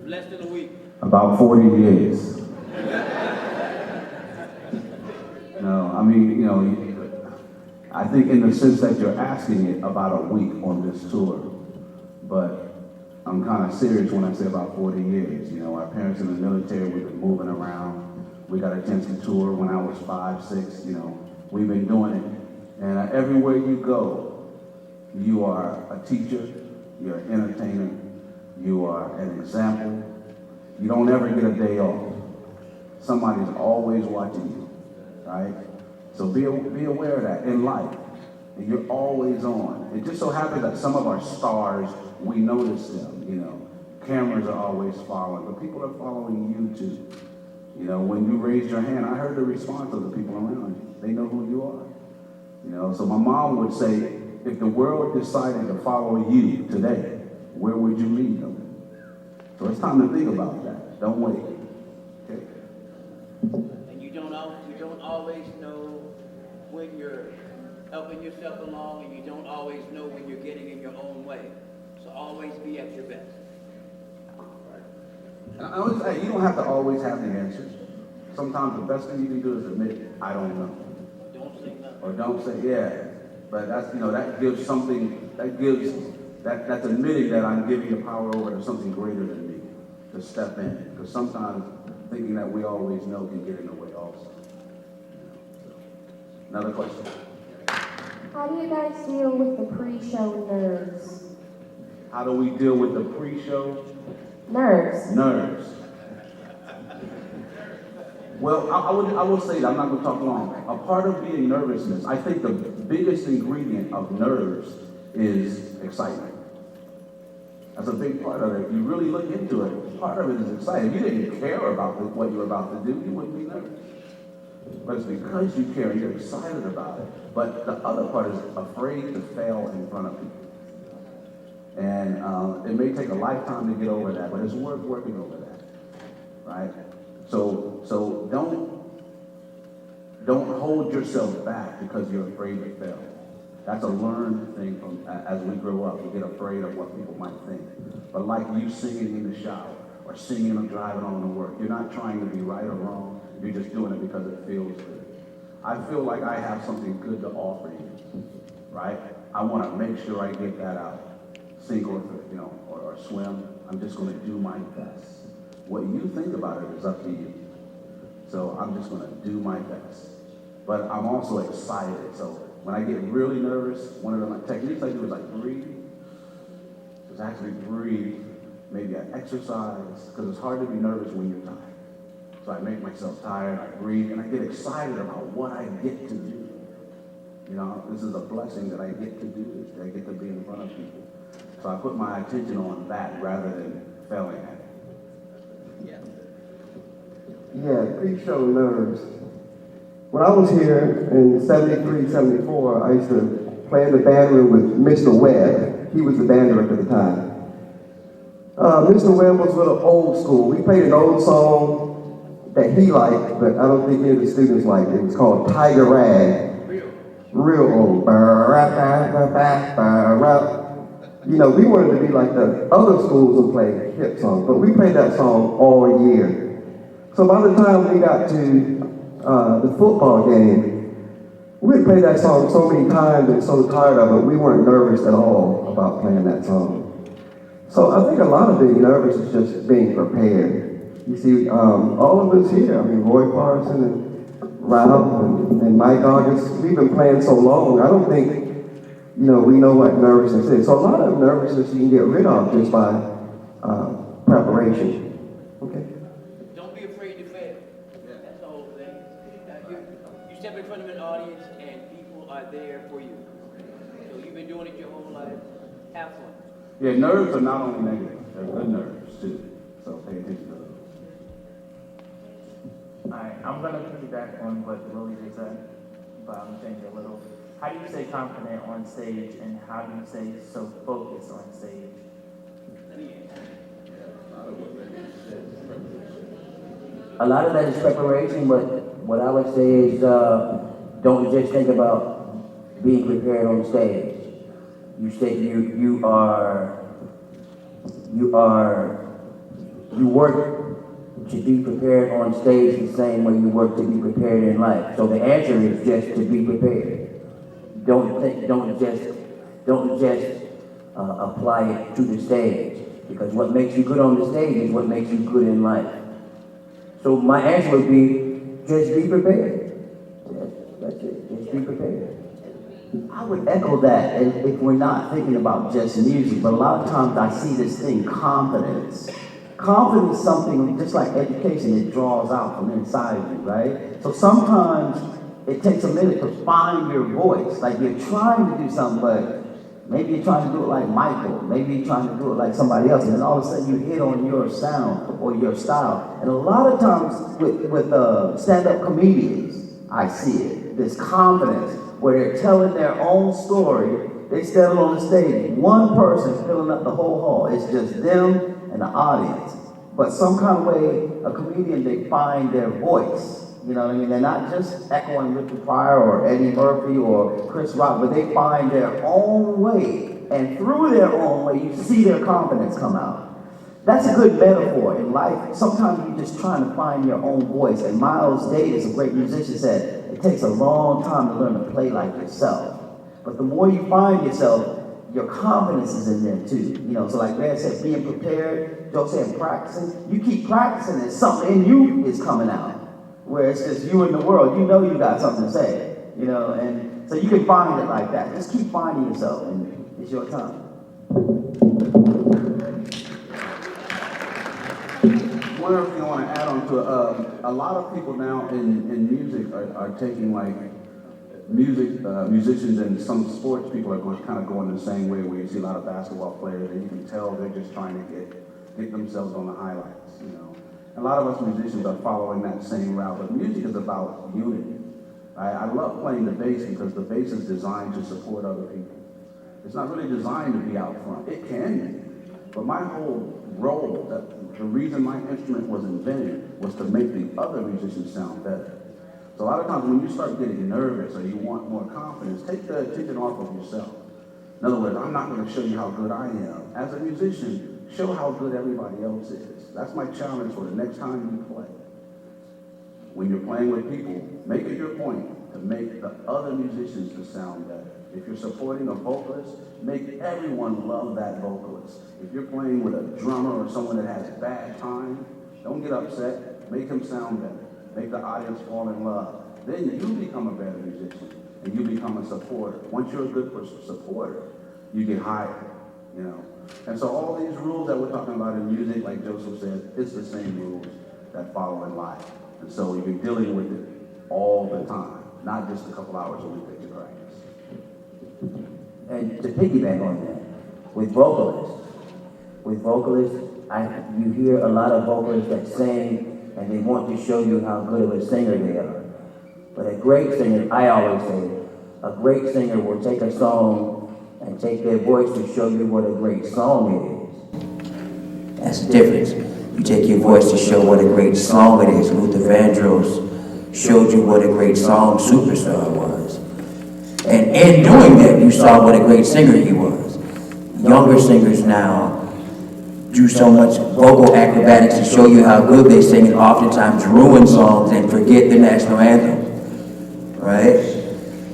Less than a week. About 40 years. No, I mean, you know, I think in the sense that you're asking it about a week on this tour, but I'm kind of serious when I say about 40 years. You know, our parents in the military, we've been moving around. We got a chance to tour when I was 5, 6, you know, we've been doing it. And everywhere you go, you are a teacher, you're an entertainer, you are an example. You don't ever get a day off. Somebody's always watching you, right? So be aware of that in life. And you're always on. It just so happens that some of our stars, we notice them, you know. Cameras are always following, but people are following you too. You know, when you raised your hand, I heard the response of the people around you. They know who you are. You know, so my mom would say, if the world decided to follow you today, where would you lead them? So it's time to think about that. Don't wait. Okay? And you don't always know when you're helping yourself along, and you don't always know when you're getting in your own way. So always be at your best. And I always say, you don't have to always have the answers. Sometimes the best thing you can do is admit, I don't know. Don't say nothing. Or don't say, yeah. But that's, you know, that gives something, that's admitting that I'm giving the power over to something greater than me to step in. Because sometimes thinking that we always know can get in the way also. Another question. How do you guys deal with the pre-show nerves? How do we deal with the pre-show? Nerves. Nerves. Well, I will say that, I'm not going to talk long. A part of being nervousness, I think the biggest ingredient of nerves is excitement. That's a big part of it. If you really look into it, part of it is excitement. If you didn't care about what you were about to do, you wouldn't be nervous. But it's because you care and you're excited about it. But the other part is afraid to fail in front of people. And it may take a lifetime to get over that, but it's worth working over that, right? So don't hold yourself back because you're afraid to fail. That's a learned thing from as we grow up. We get afraid of what people might think. But like you singing in the shower or singing or driving on to work, you're not trying to be right or wrong. You're just doing it because it feels good. I feel like I have something good to offer you, right? I want to make sure I get that out. Sink or, you know, or swim. I'm just going to do my best. What you think about it is up to you. So I'm just going to do my best. But I'm also excited. So when I get really nervous, one of my techniques I do is like breathe. Just actually breathe. Maybe I exercise, because it's hard to be nervous when you're tired. So I make myself tired, I breathe, and I get excited about what I get to do. You know, this is a blessing that I get to do this, that I get to be in front of people. So I put my attention on that rather than failing at it. Yeah, pre-show nerves. When I was here in 73, 74, I used to play in the band room with Mr. Webb. He was the band director at the time. Mr. Webb was a little old school. We played an old song that he liked, but I don't think any of the students liked it. It was called Tiger Rag. Real old. You know, we wanted to be like the other schools and play hip songs, but we played that song all year. So by the time we got to the football game, we had played that song so many times and so tired of it, we weren't nervous at all about playing that song. So I think a lot of being nervous is just being prepared. You see, all of us here, I mean, Roy Parson and Ralph and Mike August, we've been playing so long, I don't think we know what nervousness is. So a lot of nervousness you can get rid of just by preparation. Okay. Don't be afraid to fail. That's the whole thing. You step in front of an audience and people are there for you. So you've been doing it your whole life. Have fun. Yeah, nerves are not only negative, they're good nerves too. So pay attention to those. Alright, I'm gonna piggyback on what Willie just said, but I'm changing a little. How do you stay confident on stage, and how do you stay so focused on stage? A lot of that is preparation, but what I would say is don't just think about being prepared on stage. You work to be prepared on stage the same way you work to be prepared in life. So the answer is just to be prepared. Don't just apply it to the stage, because what makes you good on the stage is what makes you good in life. So my answer would be just be prepared. That's it. Just be prepared. I would echo that, and if we're not thinking about just music, but a lot of times I see this thing, confidence. Confidence is something just like education, it draws out from inside of you, right? So sometimes it takes a minute to find your voice. Like you're trying to do something, but maybe you're trying to do it like Michael, maybe you're trying to do it like somebody else, and then all of a sudden you hit on your sound or your style. And a lot of times with stand-up comedians, I see it, this confidence, where they're telling their own story. They stand on the stage, one person filling up the whole hall. It's just them and the audience. But some kind of way, a comedian, they find their voice. You know what I mean? They're not just echoing Richard Pryor or Eddie Murphy or Chris Rock, but they find their own way. And through their own way, you see their confidence come out. That's a good metaphor in life. Sometimes you're just trying to find your own voice. And Miles Davis, a great musician, said, it takes a long time to learn to play like yourself. But the more you find yourself, your confidence is in there too. So like Red said, being prepared, Joe said practicing. You keep practicing and something in you is coming out. Where it's just you in the world, you got something to say. And so you can find it like that. Just keep finding yourself, and it's your time. One other thing I want to add on to a lot of people now in music are taking like musicians and some sports people are kind of going the same way, where you see a lot of basketball players and you can tell they're just trying to get themselves on the highlights. A lot of us musicians are following that same route, but music is about unity. I love playing the bass because the bass is designed to support other people. It's not really designed to be out front. It can be, but my whole role, the reason my instrument was invented was to make the other musicians sound better. So a lot of times when you start getting nervous or you want more confidence, take the attention off of yourself. In other words, I'm not going to show you how good I am. As a musician, show how good everybody else is. That's my challenge for the next time you play. When you're playing with people, make it your point to make the other musicians to sound better. If you're supporting a vocalist, make everyone love that vocalist. If you're playing with a drummer or someone that has bad time, don't get upset. Make him sound better. Make the audience fall in love. Then you become a better musician and you become a supporter. Once you're a good supporter, you get hired, And so all these rules that we're talking about in music, like Joseph said, it's the same rules that follow in life. And so you're dealing with it all the time, not just a couple hours a week that you practice. And to piggyback on that, with vocalists, you hear a lot of vocalists that sing and they want to show you how good of a singer they are. But a great singer, I always say, a great singer will take a song and take their voice to show you what a great song is. That's the difference. You take your voice to show what a great song it is. Luther Vandross showed you what a great song Superstar was. And in doing that, you saw what a great singer he was. Younger singers now do so much vocal acrobatics to show you how good they sing, and oftentimes ruin songs and forget the national anthem, right?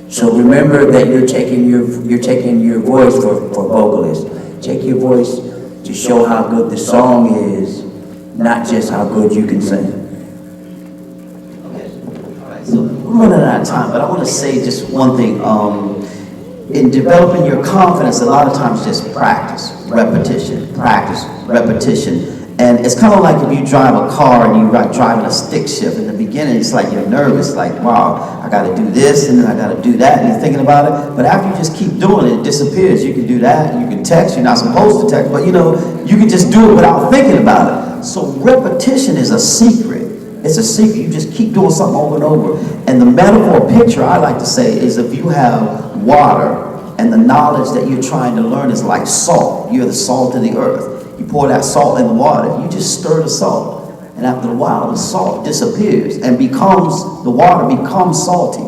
So remember that you're taking your voice for vocalists. Take your voice to show how good the song is, not just how good you can sing. Okay. All right, so we're running out of time, but I want to say just one thing. in developing your confidence, a lot of times just practice, repetition, practice, repetition. And it's kind of like if you drive a car and you're driving a stick shift. In the beginning, it's like you're nervous, like, wow, I got to do this and then I got to do that, and you're thinking about it. But after you just keep doing it, it disappears. You can do that, you can text, you're not supposed to text, but you know, you can just do it without thinking about it. So repetition is a secret. It's a secret. You just keep doing something over and over. And the metaphor picture I like to say is if you have water and the knowledge that you're trying to learn is like salt. You're the salt of the earth. You pour that salt in the water, you just stir the salt. And after a while, the salt disappears and the water becomes salty,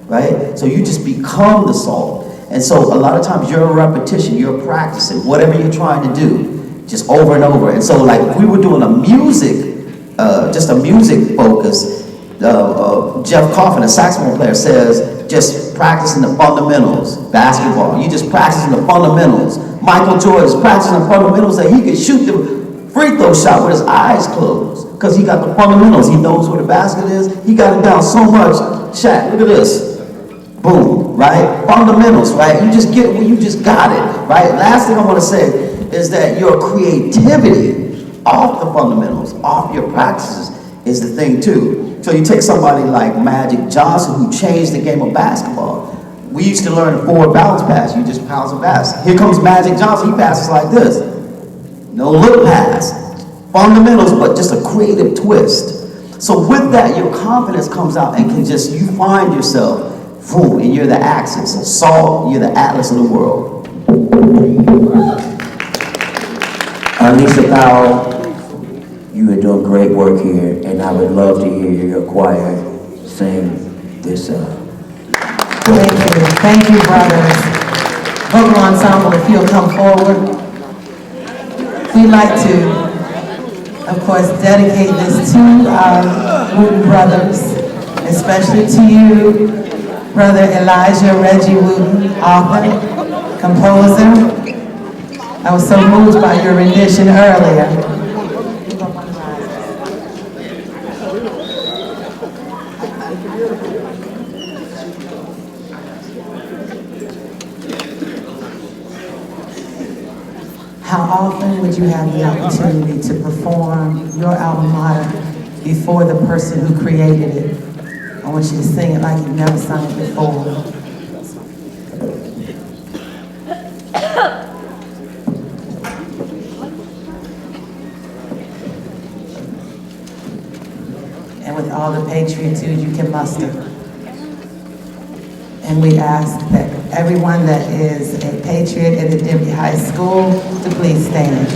right? So you just become the salt. And so a lot of times you're repetition, you're practicing whatever you're trying to do, just over and over. And so like if we were doing a music, just a music focus, Jeff Coffin, a saxophone player, says, just practicing the fundamentals. Basketball, you just practicing the fundamentals. Michael Jordan is practicing the fundamentals that he could shoot the free throw shot with his eyes closed because he got the fundamentals. He knows where the basket is. He got it down so much. Shaq, look at this. Boom, right? Fundamentals, right? You just get where you just got it, right? Last thing I want to say is that your creativity off the fundamentals, off your practices is the thing too. So you take somebody like Magic Johnson who changed the game of basketball. We used to learn a forward bounce pass. You just bounce a pass. Here comes Magic Johnson. He passes like this. No look pass. Fundamentals, but just a creative twist. So with that, your confidence comes out and you find yourself, boom, and you're the axis. So salt, you're the atlas of the world. Lisa Powell, you are doing great work here, and I would love to hear your choir sing this. Thank you, brothers. Vocal ensemble, if you'll come forward. We'd like to, of course, dedicate this to our Wooten Brothers, especially to you, Brother Elijah Reggie Wooten, author, composer. I was so moved by your rendition earlier. How often would you have the opportunity to perform your alma mater before the person who created it? I want you to sing it like you've never sung it before. And with all the patriotude you can muster. And we ask that everyone that is a patriot at the Denbigh High School to please stand.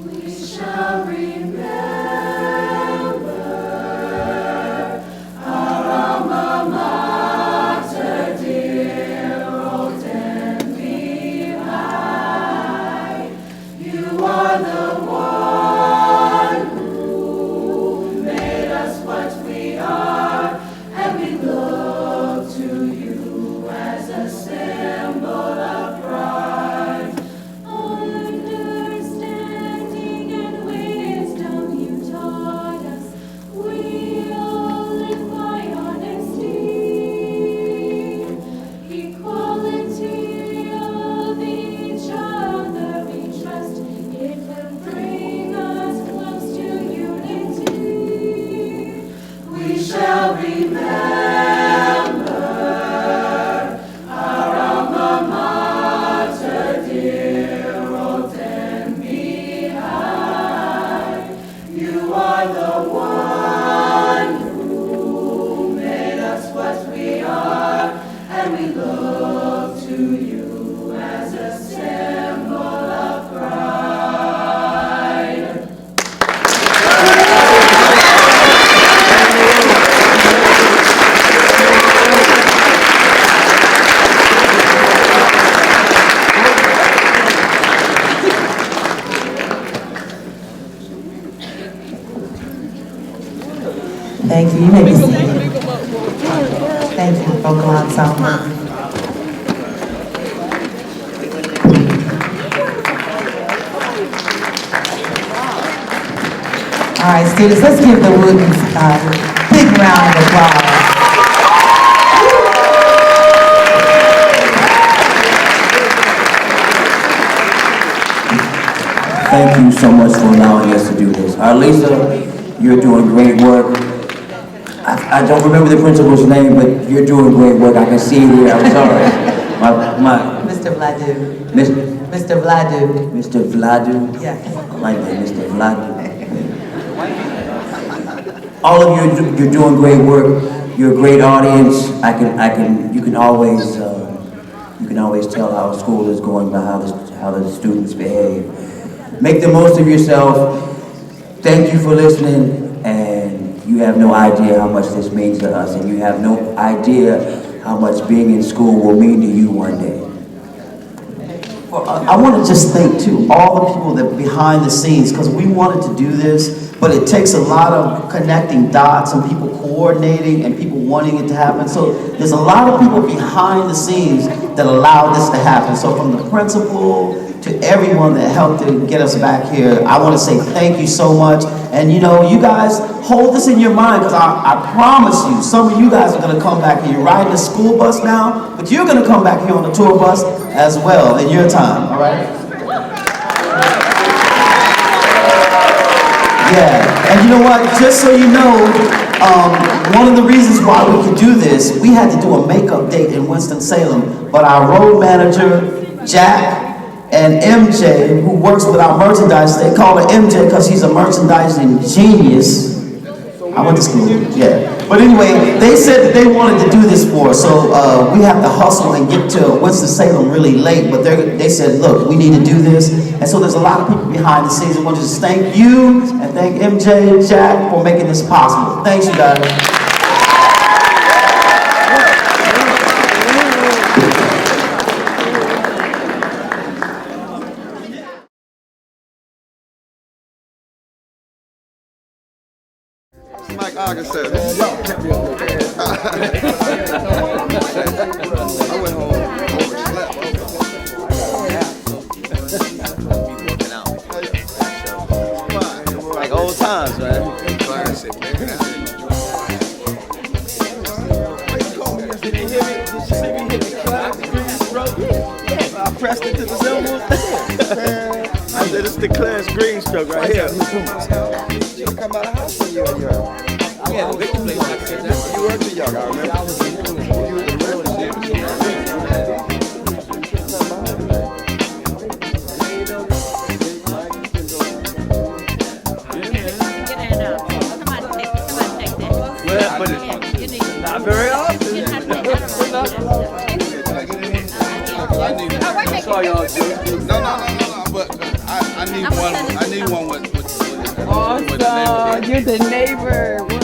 We shall remember our alma mater. Thank you. You may be seated. Thank you, vocal ensemble. All right, students, let's give the Wootens a big round of applause. Thank you so much for allowing us to do this. Arlisa, you're doing great work. I don't remember the principal's name, but you're doing great work. I can see it here. I'm sorry. Mr. Vladu. Mr. Vladu. Mr. Vladu? Yes. I like that, Mr. Vladu. All of you, you're doing great work. You're a great audience. You can always tell how a school is going by how the students behave. Make the most of yourself. Thank you for listening, and you have no idea how much this means to us, and you have no idea how much being in school will mean to you one day. Well, I want to just thank too all the people that behind the scenes, because we wanted to do this, but it takes a lot of connecting dots and people coordinating and people wanting it to happen. So there's a lot of people behind the scenes that allowed this to happen. So from the principal to everyone that helped to get us back here, I want to say thank you so much. And you know, you guys hold this in your mind, because I promise you, some of you guys are going to come back here. You're riding the school bus now, but you're going to come back here on the tour bus as well in your time, all right? Yeah, and you know what, just so you know, one of the reasons why we could do this, we had to do a makeup date in Winston-Salem, but our road manager, Jack, and MJ, who works with our merchandise, they call her MJ because she's a merchandising genius. I went to school, yeah. But anyway, they said that they wanted to do this for us, so we have to hustle and get to Winston-Salem really late, but they said, look, we need to do this. And so there's a lot of people behind the scenes. I want to just thank you and thank MJ and Jack for making this possible. Thanks, you guys. Mike Augustin. I went home, overslept. Like old times, man. Classic, man. Did you hear me? Did you see me hit the clap? I pressed it to the syllable. I said it's the Clarence Green stroke right here. You come out of the house when you were young. Yeah, the Victor place like that. You were too young, I remember. You were the real Well, but it's not very often. I saw y'all do. No, but I need one with Awesome. You're the neighbor.